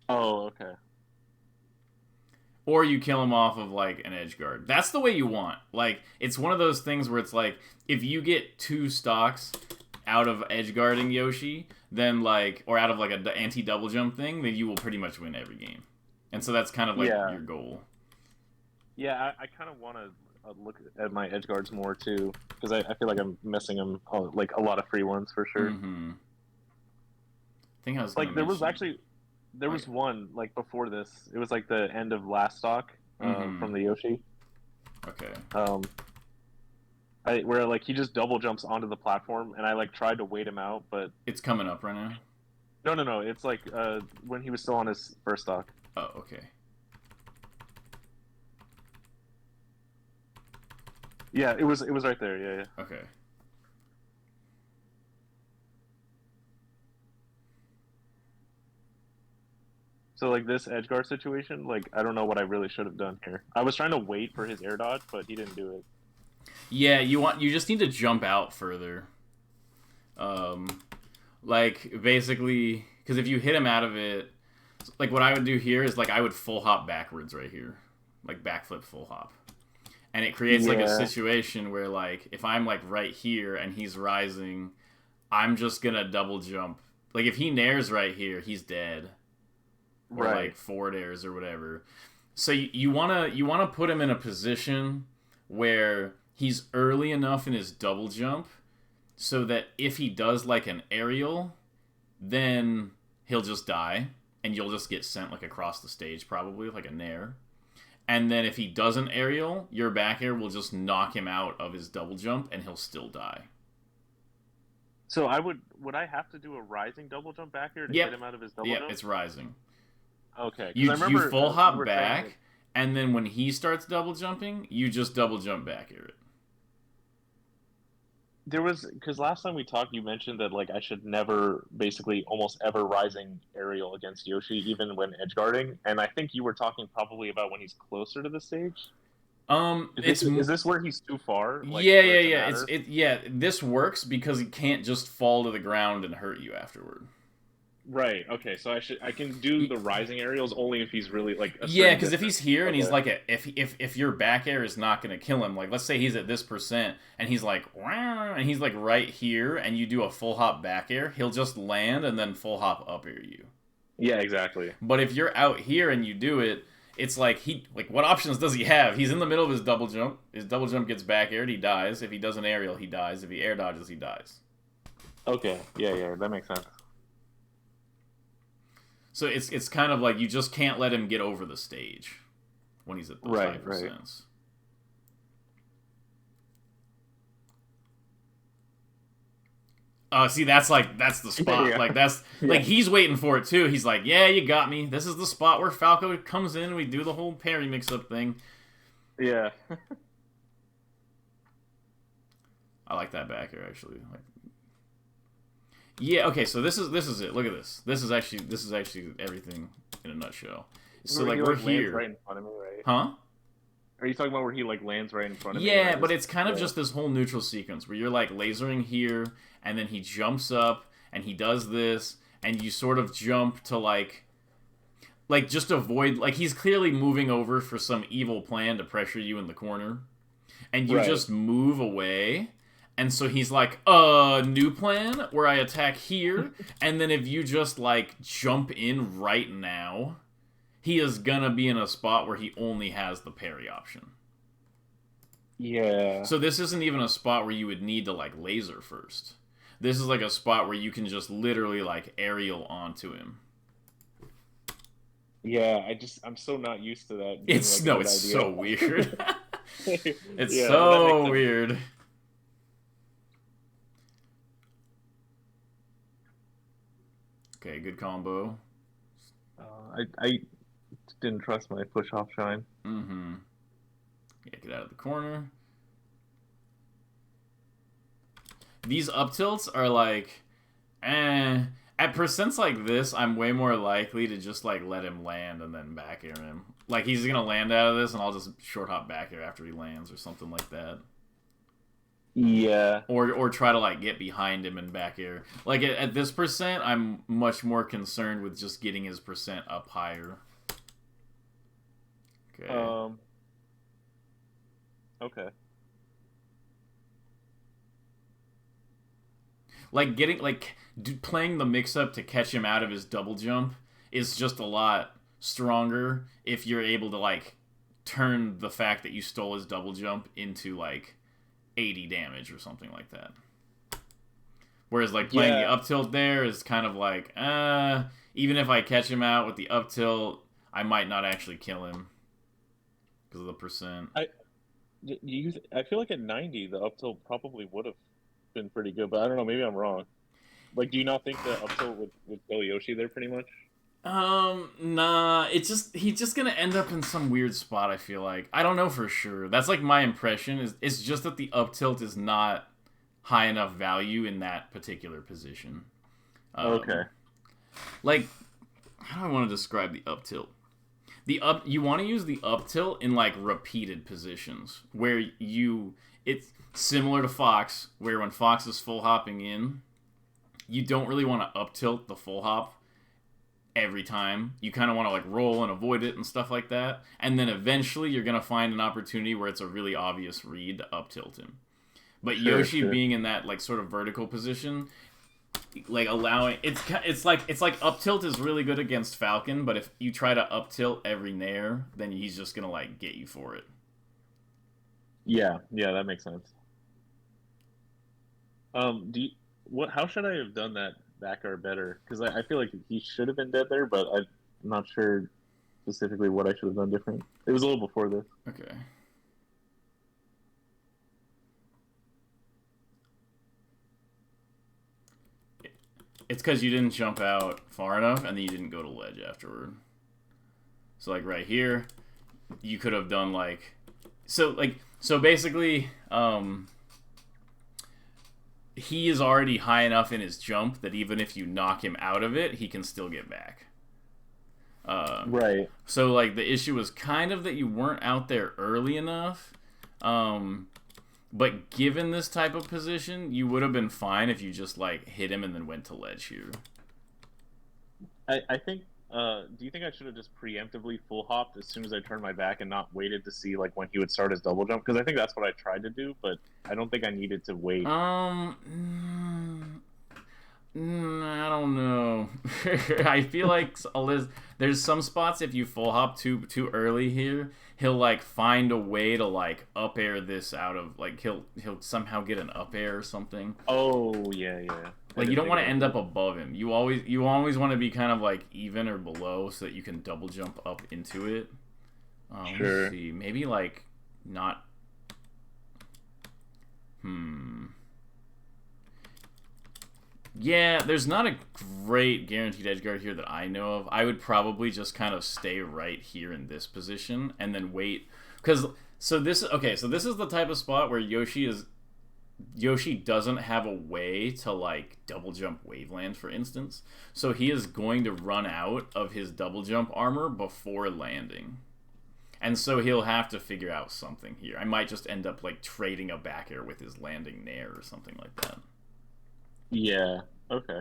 Oh, okay. Or you kill him off of like an edge guard. That's the way you want. Like it's one of those things where it's like if you get 2 stocks out of edge guarding Yoshi, then like or out of like an anti double jump thing, then you will pretty much win every game. And so that's kind of like your goal. Yeah, I kind of want to look at my edge guards more too, because I feel like I'm missing them like a lot of free ones for sure. I think I was like there was one like before this. It was like the end of last stock from the Yoshi. Okay. Where like he just double jumps onto the platform, and I like tried to wait him out, but it's coming up right now. No. It's like when he was still on his first stock. Oh, okay. Yeah, it was right there. Yeah. Okay. So like this edge guard situation, like I don't know what I really should have done here. I was trying to wait for his air dodge, but he didn't do it. Yeah, you just need to jump out further. Like basically, because if you hit him out of it, like what I would do here is like I would full hop backwards right here, like backflip full hop. And it creates like a situation where like if I'm like right here and he's rising, I'm just gonna double jump. Like if he nairs right here, he's dead. Or like forward airs or whatever. So you wanna put him in a position where he's early enough in his double jump so that if he does like an aerial, then he'll just die. and you'll just get sent like across the stage, probably like a nair. And then if he doesn't aerial, your back air will just knock him out of his double jump, and he'll still die. So would I have to do a rising double jump back here to Yep. get him out of his double Yep, jump? it's rising. Okay. You I remember, you full hop you back, and then when he starts double jumping, you just double jump back air it. There was, because last time we talked, you mentioned that like I should never, basically almost ever rising aerial against Yoshi, even when edge guarding. And I think you were talking probably about when he's closer to the stage. Is this where he's too far? Like, yeah. This works because he can't just fall to the ground and hurt you afterward. Right. Okay. So I can do the rising aerials only if he's really like because if he's here and he's like if your back air is not going to kill him, like let's say he's at this percent and he's like and he's like right here and you do a full hop back air, he'll just land and then full hop up air you. Yeah, exactly. But if you're out here and you do it, it's like what options does he have? He's in the middle of his double jump. His double jump gets back aired, he dies. If he does an aerial, he dies. If he air dodges, he dies. Okay. Yeah, that makes sense. So it's kind of like you just can't let him get over the stage when he's at the 5%. Right. See, that's the spot. Yeah. Like that's like he's waiting for it too. He's like, yeah, you got me. This is the spot where Falco comes in and we do the whole parry mix-up thing. Yeah. I like that back here actually. Yeah, okay, so this is it. Look at this. This is actually everything in a nutshell. So like we're here. Right in front of me, right? Huh? Are you talking about where he like lands right in front of me? Yeah, but it's kind of just this whole neutral sequence where you're like lasering here, and then he jumps up and he does this, and you sort of jump to like just avoid, like he's clearly moving over for some evil plan to pressure you in the corner, and you just move away. And so he's like, new plan where I attack here, and then if you just, like, jump in right now, he is gonna be in a spot where he only has the parry option. Yeah. So this isn't even a spot where you would need to, like, laser first. This is, like, a spot where you can just literally, like, aerial onto him. Yeah, I'm so not used to that. It's so weird. It's so weird. Okay, good combo. I didn't trust my push off shine. Mm-hmm. Yeah, get out of the corner. These up tilts are like, At percents like this, I'm way more likely to just like let him land and then back air him. Like he's gonna land out of this, and I'll just short hop back air after he lands or something like that. Yeah. Or try to like get behind him and back air. Like at this percent, I'm much more concerned with just getting his percent up higher. Okay. Okay. Like playing the mix-up to catch him out of his double jump is just a lot stronger if you're able to like turn the fact that you stole his double jump into like 80 damage or something like that. Whereas like playing the up tilt there is kind of like, even if I catch him out with the up tilt, I might not actually kill him because of the percent. I feel like at 90 the up tilt probably would have been pretty good, but I don't know, maybe I'm wrong. Like, do you not think the up tilt would kill Yoshi there pretty much? Nah, he's just gonna end up in some weird spot, I feel like. I don't know for sure. That's like my impression, it's just that the up tilt is not high enough value in that particular position. Okay. Like, how do I want to describe the up tilt? You want to use the up tilt in like repeated positions where it's similar to Fox, where when Fox is full hopping in, you don't really want to up tilt the full hop every time. You kind of want to like roll and avoid it and stuff like that. And then eventually you're going to find an opportunity where it's a really obvious read to up tilt him. But Yoshi being in that like sort of vertical position, like allowing it's like up tilt is really good against Falcon, but if you try to up tilt every nair, then he's just going to like get you for it. Yeah, that makes sense. How should I have done that back air better because I feel like he should have been dead there, but I'm not sure specifically what I should have done different. It was a little before this. Okay. It's because you didn't jump out far enough, and then you didn't go to ledge afterward. So, like, right here, you could have done, like... So basically, he is already high enough in his jump that even if you knock him out of it, he can still get back. Right. So, like, the issue was kind of that you weren't out there early enough. But given this type of position, you would have been fine if you just, like, hit him and then went to ledge here. I think, do you think I should have just preemptively full hopped as soon as I turned my back and not waited to see, like, when he would start his double jump? Because I think that's what I tried to do, but I don't think I needed to wait. I don't know. I feel like there's some spots if you full hop too early here, he'll like find a way to like up air this out of like he'll somehow get an up air or something. Oh yeah. Like you don't want to end up above him. You always want to be kind of like even or below so that you can double jump up into it. Sure. Let's see, maybe like not. Yeah, there's not a great guaranteed edge guard here that I know of. I would probably just kind of stay right here in this position and then wait. So this is the type of spot where Yoshi doesn't have a way to like double jump Waveland, for instance. So he is going to run out of his double jump armor before landing. And so he'll have to figure out something here. I might just end up like trading a back air with his landing nair or something like that. Yeah, okay.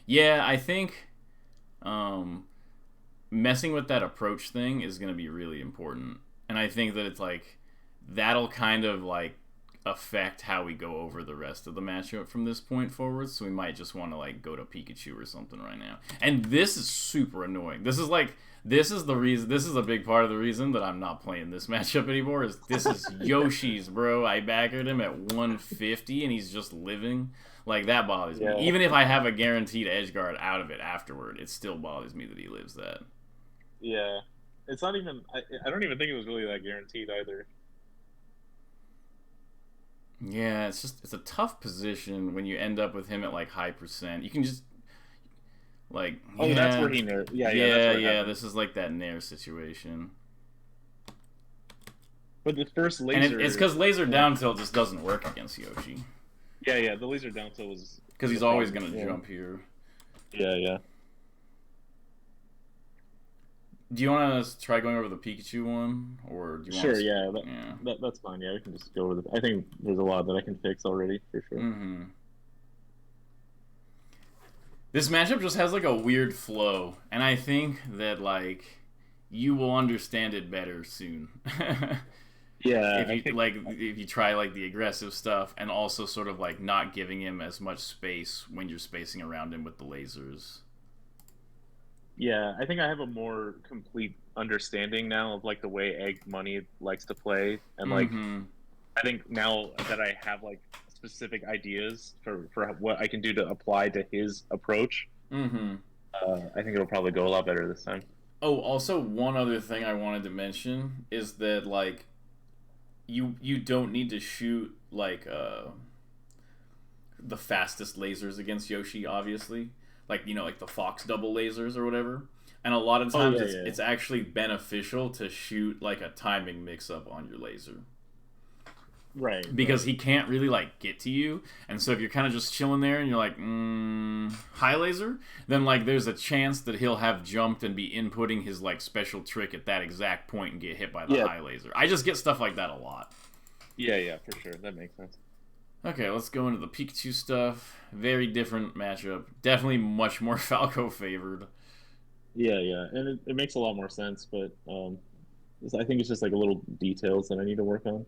Yeah, I think messing with that approach thing is going to be really important. And I think that it's like that'll kind of like affect how we go over the rest of the matchup from this point forward. So we might just want to like go to Pikachu or something right now. And this is super annoying. This is the reason. This is a big part of the reason that I'm not playing this matchup anymore. This is Yoshi's, bro. I baggered him at 150 and he's just living. Like that bothers me. Even if I have a guaranteed edge guard out of it afterward, it still bothers me that he lives that. Yeah, it's not even. I don't even think it was really that guaranteed either. Yeah, it's a tough position when you end up with him at like high percent. You can just like that's where he nair. Yeah. This is like that nair situation. But the first laser, and it's because laser down tilt just doesn't work against Yoshi. Yeah. The laser down tilt was because he's always gonna jump here. Yeah. Do you want to try going over the Pikachu one, or do you want? Sure, that's fine. Yeah, we can just go over I think there's a lot that I can fix already for sure. Mm-hmm. This matchup just has like a weird flow, and I think that like you will understand it better soon. Yeah, if you try like the aggressive stuff, and also sort of like not giving him as much space when you're spacing around him with the lasers. Yeah, I think I have a more complete understanding now of like the way Egg Money likes to play, and like I think now that I have like specific ideas for what I can do to apply to his approach, I think it'll probably go a lot better this time. Oh, also one other thing I wanted to mention is that like you don't need to shoot like the fastest lasers against Yoshi, obviously. Like, you know, like the Fox double lasers or whatever. And a lot of times it's actually beneficial to shoot like a timing mix-up on your laser. Right. Because he can't really like get to you. And so if you're kind of just chilling there and you're like, high laser, then like there's a chance that he'll have jumped and be inputting his like special trick at that exact point and get hit by the high laser. I just get stuff like that a lot. Yeah, for sure. That makes sense. Okay, let's go into the Pikachu stuff. Very different matchup. Definitely much more Falco favored. Yeah, and it makes a lot more sense, but I think it's just like a little details that I need to work on.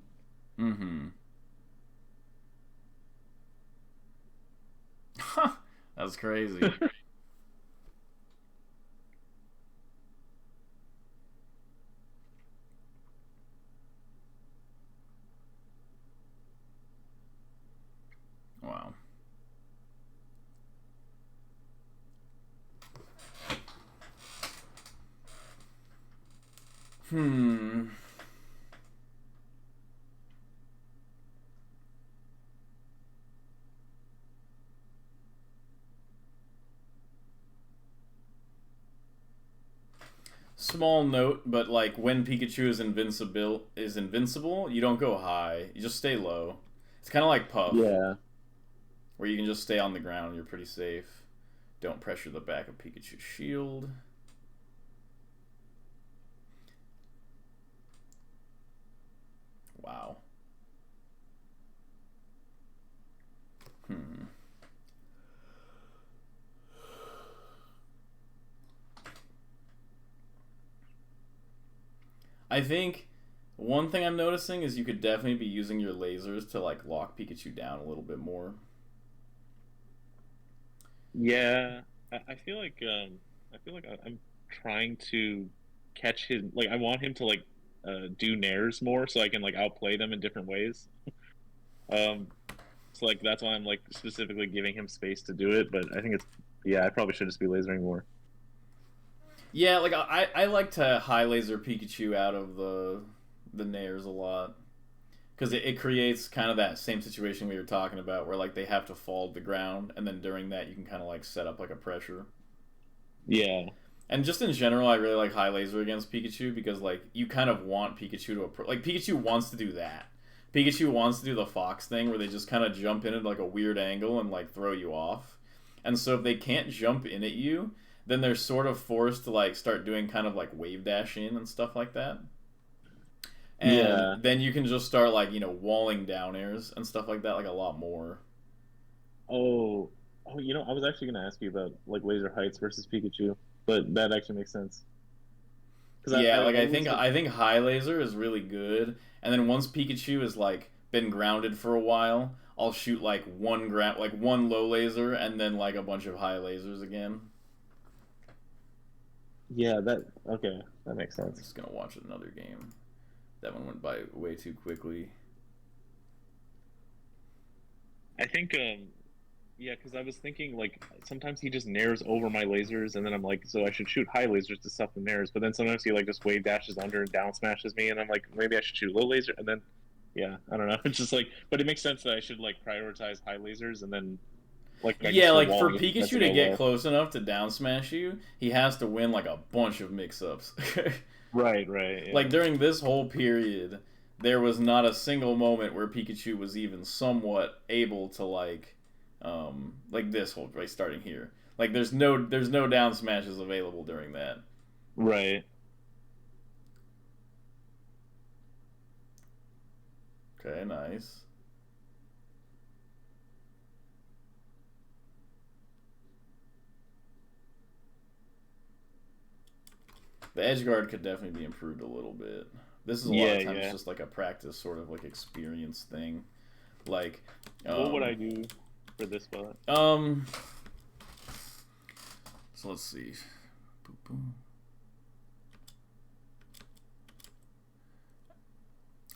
That was crazy. Hmm. Small note, but like when Pikachu is invincible, you don't go high. You just stay low. It's kind of like Puff, Yeah. where you can just stay on the ground and you're pretty safe. Don't pressure the back of Pikachu's shield. Wow. Hmm. I think one thing I'm noticing is you could definitely be using your lasers to like lock Pikachu down a little bit more. Yeah, I feel like I'm trying to catch his like I want him to like do nairs more so I can like outplay them in different ways. Um, so like that's why I'm like specifically giving him space to do it. But I think it's yeah, I probably should just be lasering more. Yeah, like I like to high laser Pikachu out of the nairs a lot because it creates kind of that same situation we were talking about where like they have to fall to the ground and then during that you can kind of like set up like a pressure. Yeah, And just in general, I really like high laser against Pikachu because like you kind of want Pikachu to like Pikachu wants to do that. Pikachu wants to do the fox thing where they just kind of jump in at like a weird angle and like throw you off. And so if they can't jump in at you, then they're sort of forced to like start doing kind of like wave dashing and stuff like that. And yeah. then you can just start like, walling down airs and stuff like that like a lot more. Oh, oh, I was actually gonna ask you about like laser heights versus Pikachu, but that actually makes sense because Yeah, I like I always think get I think high laser is really good, and then once Pikachu is like been grounded for a while, I'll shoot like one low laser and then like a bunch of high lasers again. yeah that okay that makes I'm sense. just gonna watch another game. That one went by way too quickly. I think yeah, because I was thinking like sometimes he just nairs over my lasers, and then I'm like, so I should shoot high lasers to stuff the nairs. But then sometimes he like just wave dashes under and down smashes me, and I'm like, maybe I should shoot low laser. And then, yeah, I don't know. It's just like, but it makes sense that I should like prioritize high lasers, and then like I can Yeah, start like for walling if that's a Pikachu to go get low. close enough to down smash you, he has to win like a bunch of mix-ups. Right, right, Like yeah, during this whole period, there was not a single moment where Pikachu was even somewhat able to like this whole right starting here. Like there's no down smashes available during that. right. Okay, nice. The edge guard could definitely be improved a little bit. This is a lot Yeah, of times yeah. just like a practice sort of like experience thing. Like What would um I do for this spot? um so let's see. Boop, boop.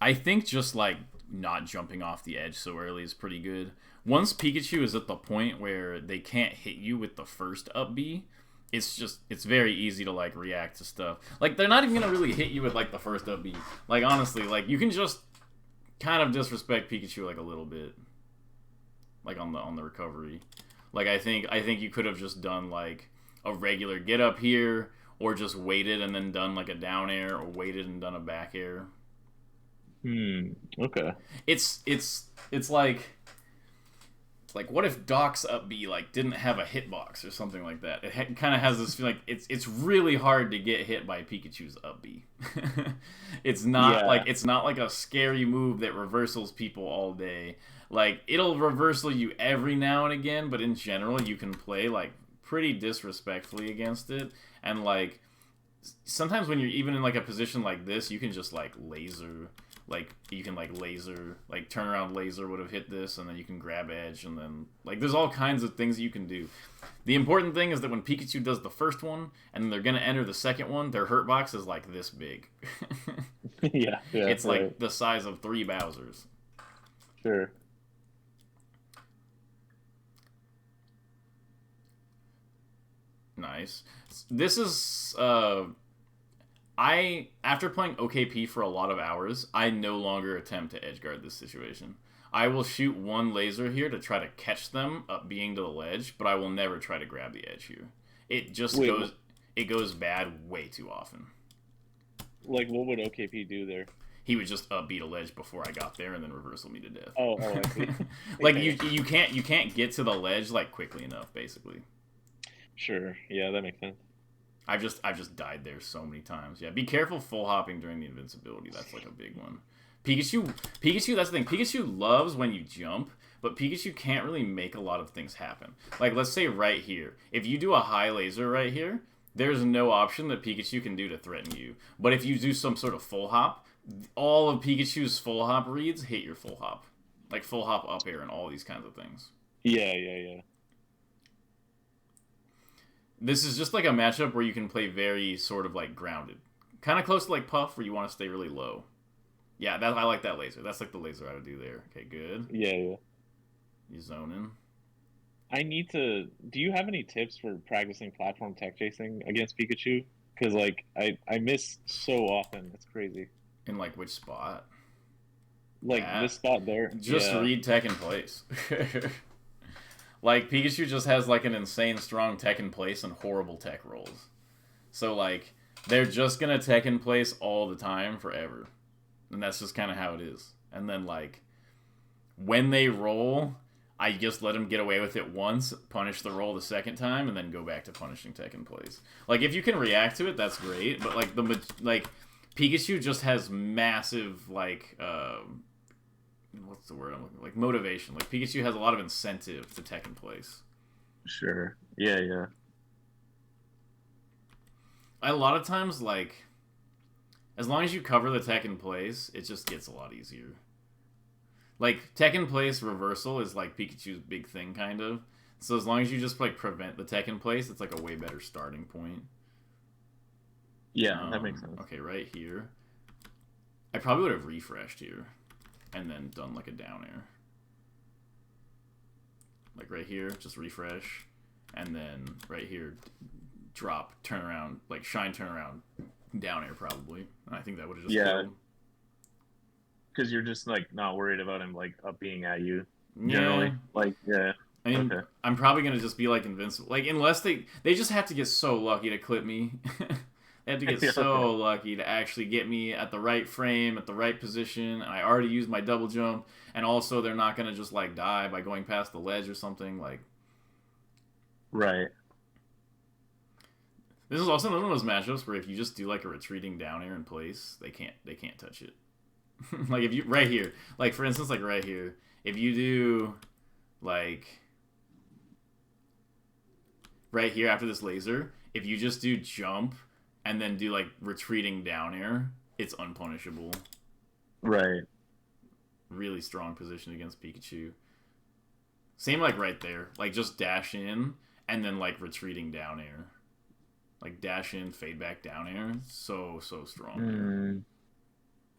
I think just like not jumping off the edge so early is pretty good. Once Pikachu is at the point where they can't hit you with the first up B, it's very easy to like react to stuff. Like they're not even gonna really hit you with like the first up B. Like honestly, like you can just kind of disrespect Pikachu like a little bit, like on the recovery. Like I think you could have just done like a regular get up here, or just waited and then done like a down air, or waited and done a back air. Hmm. Okay. It's like what if Doc's up B like didn't have a hitbox or something like that? It kind of has this feeling like it's really hard to get hit by Pikachu's up B. Yeah. It's not like a scary move that reversals people all day. Like it'll reversal you every now and again, but in general you can play like pretty disrespectfully against it. And like sometimes when you're even in like a position like this, you can just like laser, like you can like laser, like turn around laser would have hit this, and then you can grab edge, and then like there's all kinds of things you can do. The important thing is that when Pikachu does the first one and they're gonna enter the second one, their hurt box is like this big. Yeah, yeah, It's right. like the size of 3 Bowsers. Sure. Nice. This is After playing OKP for a lot of hours, I no longer attempt to edgeguard this situation. I will shoot one laser here to try to catch them up being to the ledge, but I will never try to grab the edge here. It just goes bad way too often. Like, what would OKP do there? He would just beat a ledge before I got there and then reversal me to death. Oh, I see. Like you can't get to the ledge like quickly enough, basically. Sure. Yeah, that makes sense. I've just died there so many times. Yeah, be careful full hopping during the invincibility. That's like a big one. Pikachu, that's the thing. Pikachu loves when you jump, but Pikachu can't really make a lot of things happen. Like, let's say right here. If you do a high laser right here, there's no option that Pikachu can do to threaten you. But if you do some sort of full hop, all of Pikachu's full hop reads hit your full hop. Like full hop up air and all these kinds of things. Yeah. This is just like a matchup where you can play very sort of like grounded. Kind of close to like Puff where you want to stay really low. Yeah, I like that laser. That's like the laser I would do there. Okay, good. Yeah. You zoning. I need to... Do you have any tips for practicing platform tech chasing against Pikachu? Because, like, I miss so often. It's crazy. In, like, which spot? Like, this spot there. Just read tech in place. Like, Pikachu just has, like, an insane strong tech in place and horrible tech rolls. So, like, they're just gonna tech in place all the time forever. And that's just kind of how it is. And then, like, when they roll, I just let them get away with it once, punish the roll the second time, and then go back to punishing tech in place. Like, if you can react to it, that's great. But, like, Pikachu just has massive, like, what's the word I'm looking for? Like, motivation. Like, Pikachu has a lot of incentive to tech in place. Sure. Yeah. A lot of times, like, as long as you cover the tech in place, it just gets a lot easier. Like, tech in place reversal is, like, Pikachu's big thing, kind of. So as long as you just, like, prevent the tech in place, it's, like, a way better starting point. Yeah, that makes sense. Okay, right here. I probably would have refreshed here. And then done, like, a down air. Like, right here, just refresh. And then, right here, drop, turn around, like, shine, turn around, down air, probably. And I think that would have just killed. Because you're just, like, not worried about him, like, up being at you. Generally. Yeah. Like, yeah. I mean, okay. I'm probably going to just be, like, invincible. Like, unless they just have to get so lucky to clip me. They have to get so lucky to actually get me at the right frame, at the right position. And I already used my double jump. And also, they're not going to just, like, die by going past the ledge or something. Like, right. This is also one of those matchups where if you just do, like, a retreating down air in place, they can't touch it. Like, if you... Right here. Like, for instance, like, right here. If you do, like... Right here after this laser, if you just do jump... and then do, like, retreating down air, it's unpunishable. Right. Really strong position against Pikachu. Same, like, right there. Like, just dash in, and then, like, retreating down air. Like, dash in, fade back down air. So strong.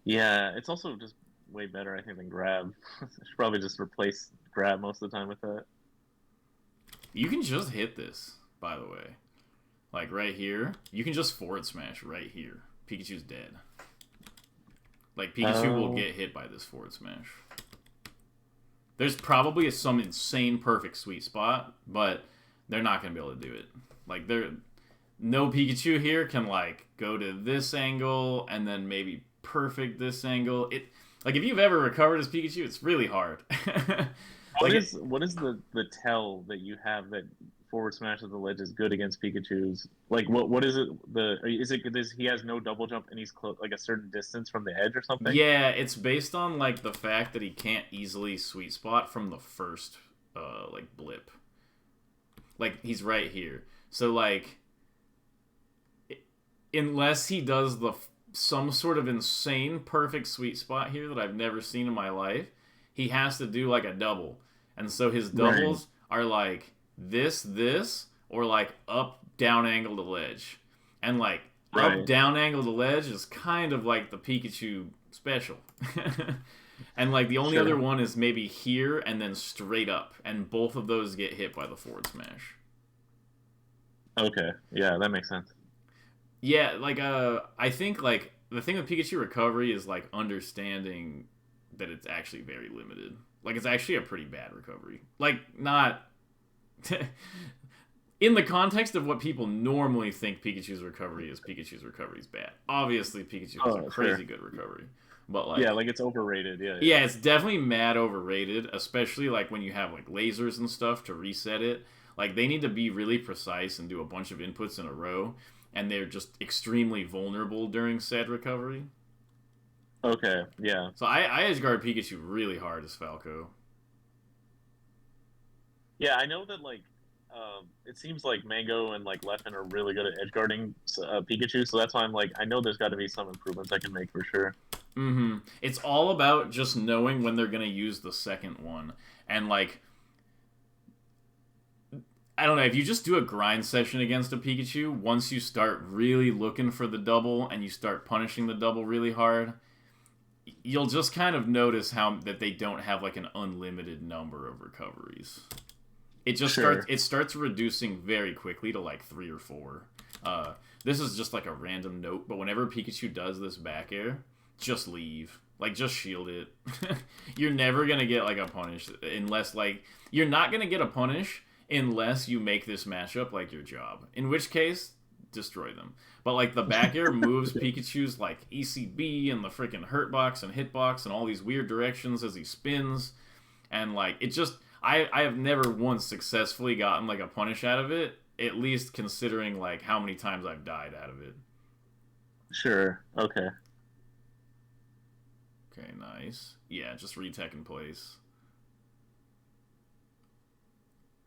Yeah, it's also just way better, I think, than grab. I should probably just replace grab most of the time with that. You can just hit this, by the way. Like, right here, you can just forward smash right here. Pikachu's dead. Like, Pikachu will get hit by this forward smash. There's probably some insane perfect sweet spot, but they're not going to be able to do it. Like, no Pikachu here can, like, go to this angle and then maybe perfect this angle. Like, if you've ever recovered as Pikachu, it's really hard. What is the tell that you have that forward smash at the ledge is good against Pikachu's? Like, what is it? He has no double jump and he's like a certain distance from the edge or something? Yeah, it's based on, like, the fact that he can't easily sweet spot from the first like, blip. Like, he's right here. So, like, unless he does some sort of insane perfect sweet spot here that I've never seen in my life, he has to do, like, a double. And so his doubles are, like, this, or, like, up, down angle to ledge. And, like, up, down angle to ledge is kind of like the Pikachu special. And, like, the only other one is maybe here and then straight up. And both of those get hit by the forward smash. Okay. Yeah, that makes sense. Yeah, like I think like the thing with Pikachu recovery is like understanding that it's actually very limited. Like it's actually a pretty bad recovery. Like not in the context of what people normally think Pikachu's recovery is bad. Obviously, Pikachu has a Oh, crazy sure. good recovery, but Yeah, like, like it's overrated. Yeah, yeah. yeah, it's definitely mad overrated, especially like when you have like lasers and stuff to reset it. Like they need to be really precise and do a bunch of inputs in a row, and they're just extremely vulnerable during said recovery. Okay, yeah. So I edgeguard Pikachu really hard as Falco. Yeah, I know that like it seems like Mango and like Leffen are really good at edge guarding Pikachu, so that's why I'm like I know there's got to be some improvements I can make for sure. It's all about just knowing when they're gonna use the second one, and like I don't know, if you just do a grind session against a Pikachu, once you start really looking for the double and you start punishing the double really hard, you'll just kind of notice how that they don't have like an unlimited number of recoveries. Sure. It starts reducing very quickly to like 3 or 4. Uh, this is just like a random note, but whenever Pikachu does this back air, just leave. Like just shield it. You're never gonna get like a punish unless like you're not gonna get a punish unless you make this matchup like your job. In which case, destroy them. But like the back air moves Pikachu's like ECB and the freaking hurt box and hitbox and all these weird directions as he spins, and like it just I have never once successfully gotten like a punish out of it. At least considering like how many times I've died out of it. Sure. Okay. Okay, nice. Yeah, just retech in place.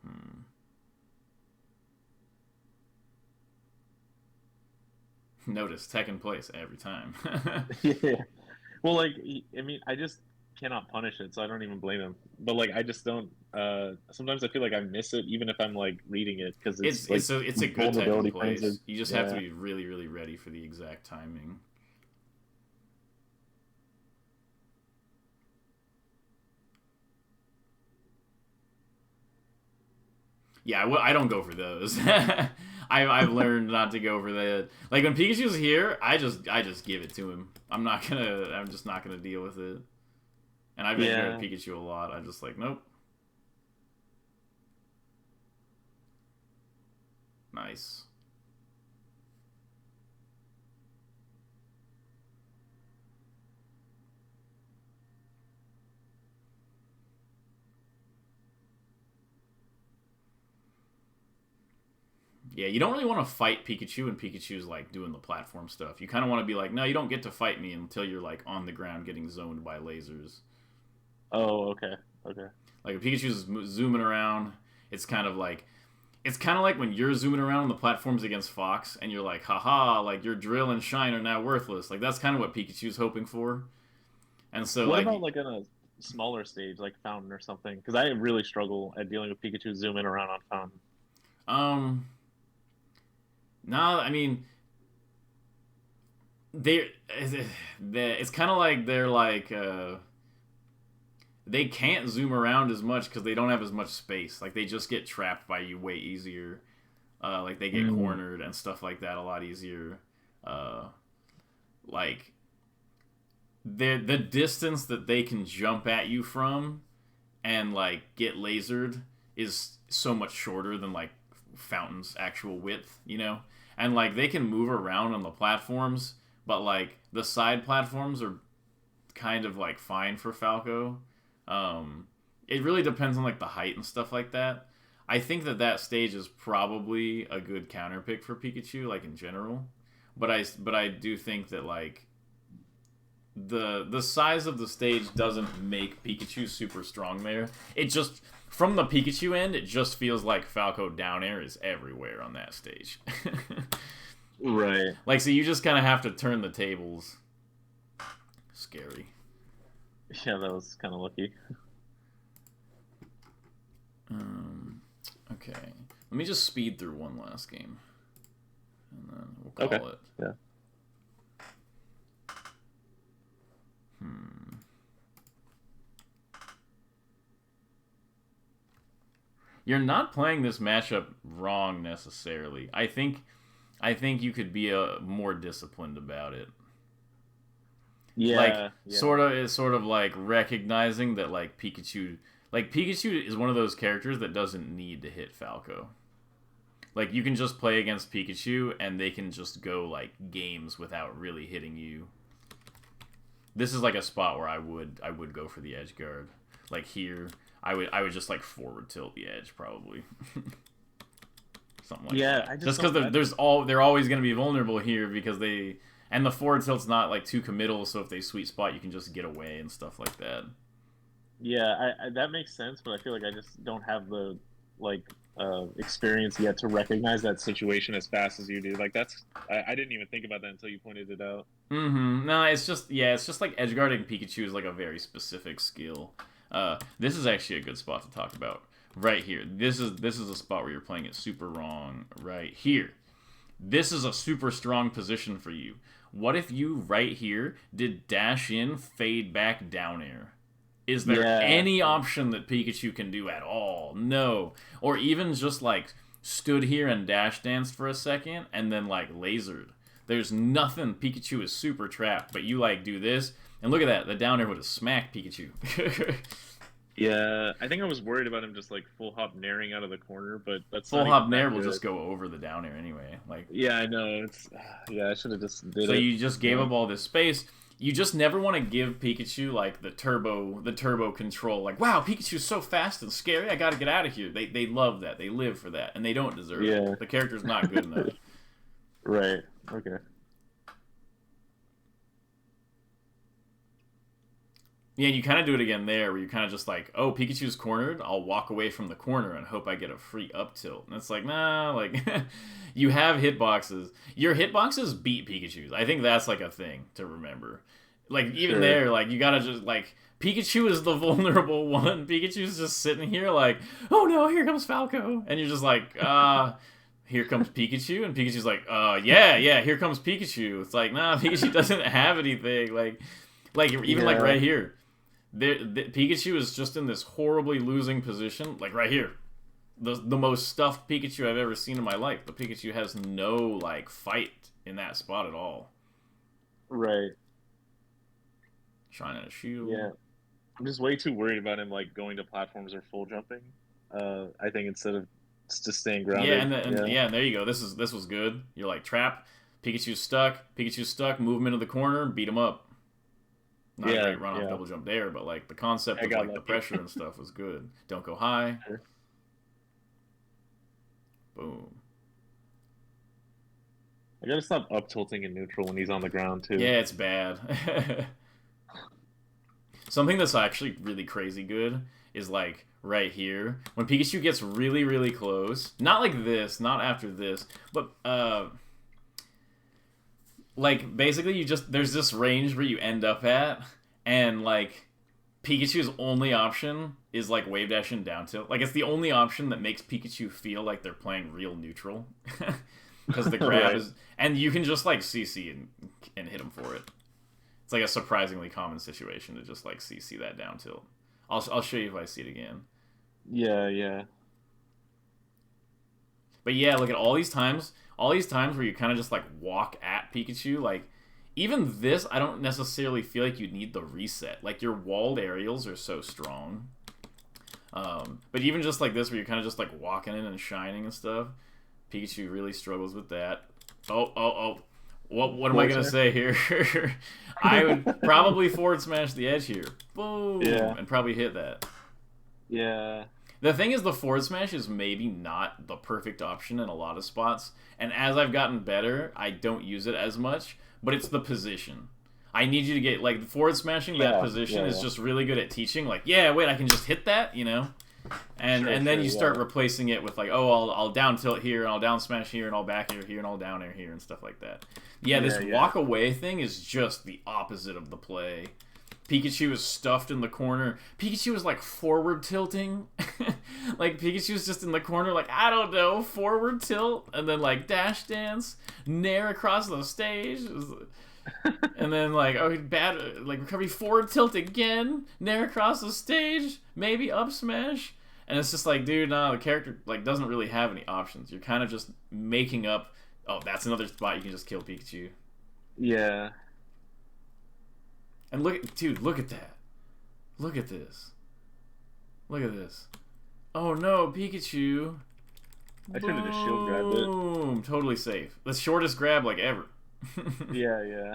Hmm. Notice tech in place every time. Yeah. Well, like I mean, I just cannot punish it, so I don't even blame him. But like, I just don't. Sometimes I feel like I miss it, even if I'm like reading it, because it's like it's a good tech in vulnerability frames are. place. You just have to Yeah. be really really ready for the exact timing. Yeah, I don't go for those. I've learned not to go for that. Like when Pikachu's here, I just give it to him. I'm just not gonna deal with it. And I've enjoyed Yeah. Pikachu a lot. I'm just like, nope. Nice. Yeah, you don't really want to fight Pikachu and Pikachu's like doing the platform stuff. You kind of want to be like, no, you don't get to fight me until you're like on the ground getting zoned by lasers. Oh, okay. Okay. Like if Pikachu's zooming around, it's kind of like when you're zooming around on the platforms against Fox and you're like, haha, like your drill and shine are now worthless. Like that's kind of what Pikachu's hoping for. And so What like about like on a smaller stage, like Fountain or something? Because I really struggle at dealing with Pikachu zooming around on Fountain. um no, I mean they it's kind of like they're like they can't zoom around as much because they don't have as much space. Like they just get trapped by you way easier. Like they get Mm. cornered and stuff like that a lot easier. Uh, like the distance that they can jump at you from and like get lasered is so much shorter than like Fountain's actual width, you know? And like they can move around on the platforms, but like the side platforms are kind of like fine for Falco. Um, it really depends on like the height and stuff like that. I think that stage is probably a good counter pick for Pikachu, like in general. But I do think that like the size of the stage doesn't make Pikachu super strong there. It just from the Pikachu end, it just feels like Falco down air is everywhere on that stage. Right. Like so you just kind of have to turn the tables. Scary. Yeah, that was kind of lucky. Okay. Let me just speed through one last game. And then we'll Okay. call it. Yeah. You're not playing this matchup wrong necessarily. I think I think you could be more disciplined about it. Like, Yeah, yeah, it's sort of like recognizing that Pikachu is one of those characters that doesn't need to hit Falco. Like, you can just play against Pikachu and they can just go like games without really hitting you. This is like a spot where I would go for the edge guard. Like here, I would just like forward tilt the edge probably. Something like that. I Just don't. because they're always going to be vulnerable here because and the forward tilt's not like too committal, so if they sweet spot, you can just get away and stuff like that. Yeah, that makes sense, but I feel like I just don't have the like experience yet to recognize that situation as fast as you do. Like I didn't even think about that until you pointed it out. No, it's just like edgeguarding Pikachu is like a very specific skill. This is actually a good spot to talk about. Right here. This is a spot where you're playing it super wrong. Right here. This is a super strong position for you. What if you right here did dash in, fade back, down air? Is there any option that Pikachu can do at all? No. Or even just like stood here and dash danced for a second and then like lasered. There's nothing. Pikachu is super trapped, but you like do this and look at that. The down air would have smacked Pikachu. Yeah, I think I was worried about him just like full hop naring out of the corner, but that's full hop nair will just go over the down air anyway. Like, yeah, I know. It's I should have just did it. So you just gave up all this space. You just never want to give Pikachu like the turbo control. Like, wow, Pikachu's so fast and scary. I got to get out of here. They love that. They live for that, and they don't deserve it. The character's not good enough. Right. Okay. Yeah, you kind of do it again there, where you're kind of just like, oh, Pikachu's cornered. I'll walk away from the corner and hope I get a free up tilt. And it's like, nah, like, you have hitboxes. Your hitboxes beat Pikachu's. I think that's like a thing to remember. Like, even there, like, you gotta just, like, Pikachu is the vulnerable one. Pikachu's just sitting here like, oh no, here comes Falco. And you're just like, here comes Pikachu. And Pikachu's like, yeah, here comes Pikachu. It's like, nah, Pikachu doesn't have anything. Like even like right here. Pikachu is just in this horribly losing position, like right here. The most stuffed Pikachu I've ever seen in my life. The Pikachu has no, like, fight in that spot at all. Right. Trying to shield. Yeah. I'm just way too worried about him, like, going to platforms or full jumping. I think instead of just staying grounded. Yeah, and there you go. This was good. You're like, trap. Pikachu's stuck. Movement of the corner. Beat him up. Not a great run off double jump there, but like the concept of like the pressure and stuff was good. Don't go high. Sure. Boom. I gotta stop up tilting in neutral when he's on the ground too. Yeah, it's bad. Something that's actually really crazy good is like right here when Pikachu gets really, really close. Not like this, not after this, but like, basically, there's this range where you end up at, and, like, Pikachu's only option is, like, wave dash and down tilt. Like, it's the only option that makes Pikachu feel like they're playing real neutral. Because the grab is... And you can just, like, CC and hit him for it. It's, like, a surprisingly common situation to just, like, CC that down tilt. I'll show you if I see it again. Yeah. But yeah, look at all these times where you kind of just like walk at Pikachu, like even this, I don't necessarily feel like you need the reset. Like your walled aerials are so strong. But even just like this where you're kind of just like walking in and shining and stuff, Pikachu really struggles with that. Oh. What am I going to say here? I would probably forward smash the edge here. Boom! Yeah. And probably hit that. Yeah. The thing is, the forward smash is maybe not the perfect option in a lot of spots. And as I've gotten better, I don't use it as much. But it's the position. I need you to get, like, forward smashing that position is just really good at teaching. Like, yeah, wait, I can just hit that, you know? And then you start replacing it with, like, oh, I'll down tilt here, and I'll down smash here, and I'll back air here, and I'll down air here, and stuff like that. Yeah, this walk away thing is just the opposite of the play. Pikachu is stuffed in the corner. Pikachu is, like, forward tilting. Like, Pikachu's just in the corner, like, I don't know, forward tilt, and then, like, dash dance, nair across the stage. And then, like, oh, bad, like, recovery forward tilt again, nair across the stage, maybe up smash. And it's just like, dude, no, the character, like, doesn't really have any options. You're kind of just making up Oh, that's another spot you can just kill Pikachu. Yeah. And dude, look at that. Look at this. Look at this. Oh no, Pikachu. I should have just shield grabbed it. Boom. Totally safe. The shortest grab like ever. Yeah.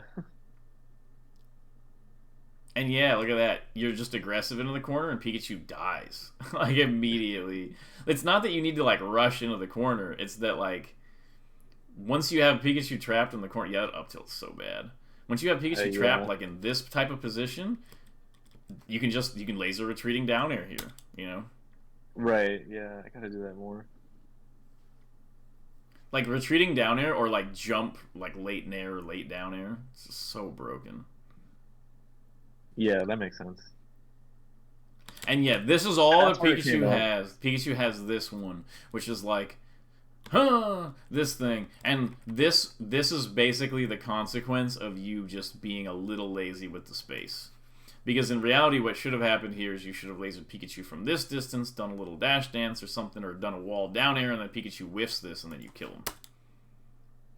And yeah, look at that. You're just aggressive into the corner and Pikachu dies. Like immediately. It's not that you need to like rush into the corner. It's that like once you have Pikachu trapped in the corner, yeah, up tilt's so bad. Once you have Pikachu trapped like in this type of position, you can laser retreating down air here, you know? Right, yeah, I gotta do that more. Like retreating down air or like jump like late nair or late down air. It's just so broken. Yeah, that makes sense. And yeah, this is all that Pikachu has. Pikachu has this one, which is like, this thing. And this is basically the consequence of you just being a little lazy with the space. Because in reality, what should have happened here is you should have lasered Pikachu from this distance, done a little dash dance or something, or done a wall down air, and then Pikachu whiffs this, and then you kill him.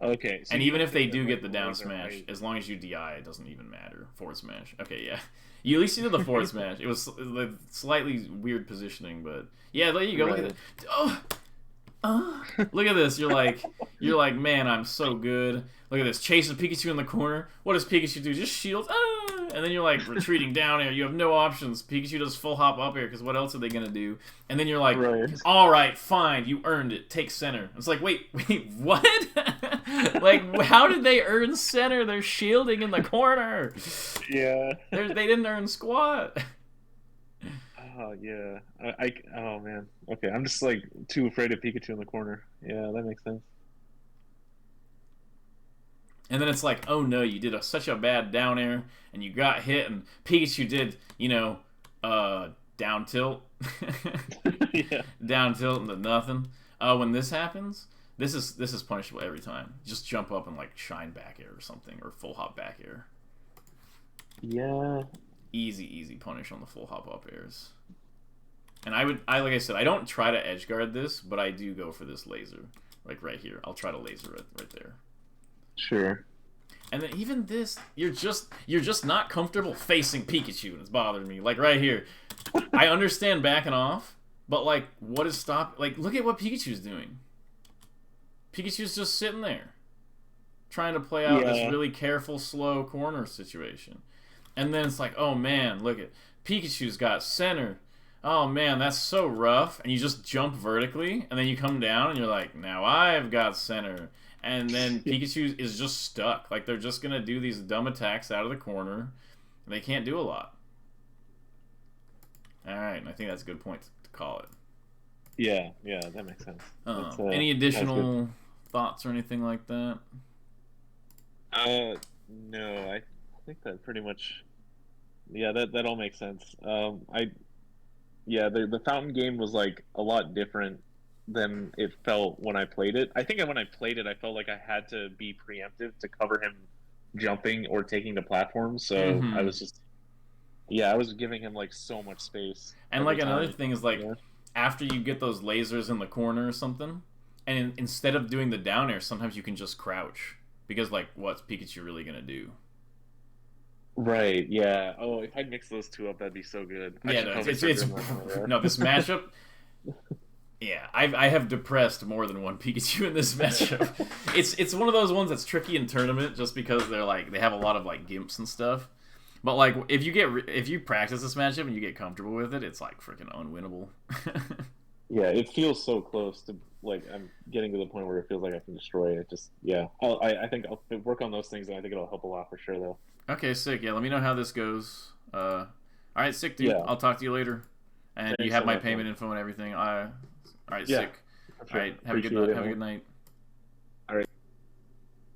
Okay. So and even if they do get the down smash, as long as you DI, it doesn't even matter. Forward smash. Okay, yeah. You at least did the forward smash. It was like slightly weird positioning, but yeah, there you go. Right. Look at that. Look at this. You're like, man, I'm so good. Look at this. Chasing Pikachu in the corner. What does Pikachu do? Just shield. And then you're like retreating down air. You have no options. Pikachu does full hop up air because what else are they gonna do? And then you're like, all right, fine, you earned it. Take center. It's like, wait, what? Like, how did they earn center? They're shielding in the corner. Yeah. They didn't earn squat. Oh yeah. Oh man. Okay, I'm just like too afraid of Pikachu in the corner. Yeah, that makes sense. And then it's like, oh no, you did such a bad down air, and you got hit, and Pikachu did, down tilt. Yeah. Down tilt into nothing. When this happens, this is punishable every time. Just jump up and like shine back air or something, or full hop back air. Yeah. Easy punish on the full hop up airs. And like I said, I don't try to edge guard this, but I do go for this laser, like right here. I'll try to laser it right there. Sure. And then even this, you're just not comfortable facing Pikachu, and it's bothering me. Like right here, I understand backing off, but like, what is stop? Like, look at what Pikachu's doing. Pikachu's just sitting there, trying to play out this really careful, slow corner situation. And then it's like, oh man, look at Pikachu's got center. Oh man, that's so rough. And you just jump vertically, and then you come down, and you're like, now I've got center. And then Pikachu is just stuck. Like, they're just going to do these dumb attacks out of the corner. And they can't do a lot. Alright, and I think that's a good point to call it. Yeah, that makes sense. Any additional thoughts or anything like that? No, I think that pretty much... Yeah, that all makes sense. The fountain game was, like, a lot different than it felt when I played it. I think when I played it, I felt like I had to be preemptive to cover him jumping or taking the platform. So I was just, I was giving him like so much space. And like another thing is like after you get those lasers in the corner or something, and instead of doing the down air, sometimes you can just crouch because like what's Pikachu really gonna do? Right. Yeah. Oh, if I mix those two up, that'd be so good. Yeah. No, this matchup. Yeah, I have depressed more than one Pikachu in this matchup. It's one of those ones that's tricky in tournament just because they have a lot of like gimps and stuff. But like if you practice this matchup and you get comfortable with it, it's like freaking unwinnable. Yeah, it feels so close to like I'm getting to the point where it feels like I can destroy it. Just I think I'll work on those things and I think it'll help a lot for sure though. Okay, sick. Yeah, let me know how this goes. All right, sick dude. Yeah. I'll talk to you later. And thanks, you have my payment info and everything. All right, sick. Sure. All right, have a good night.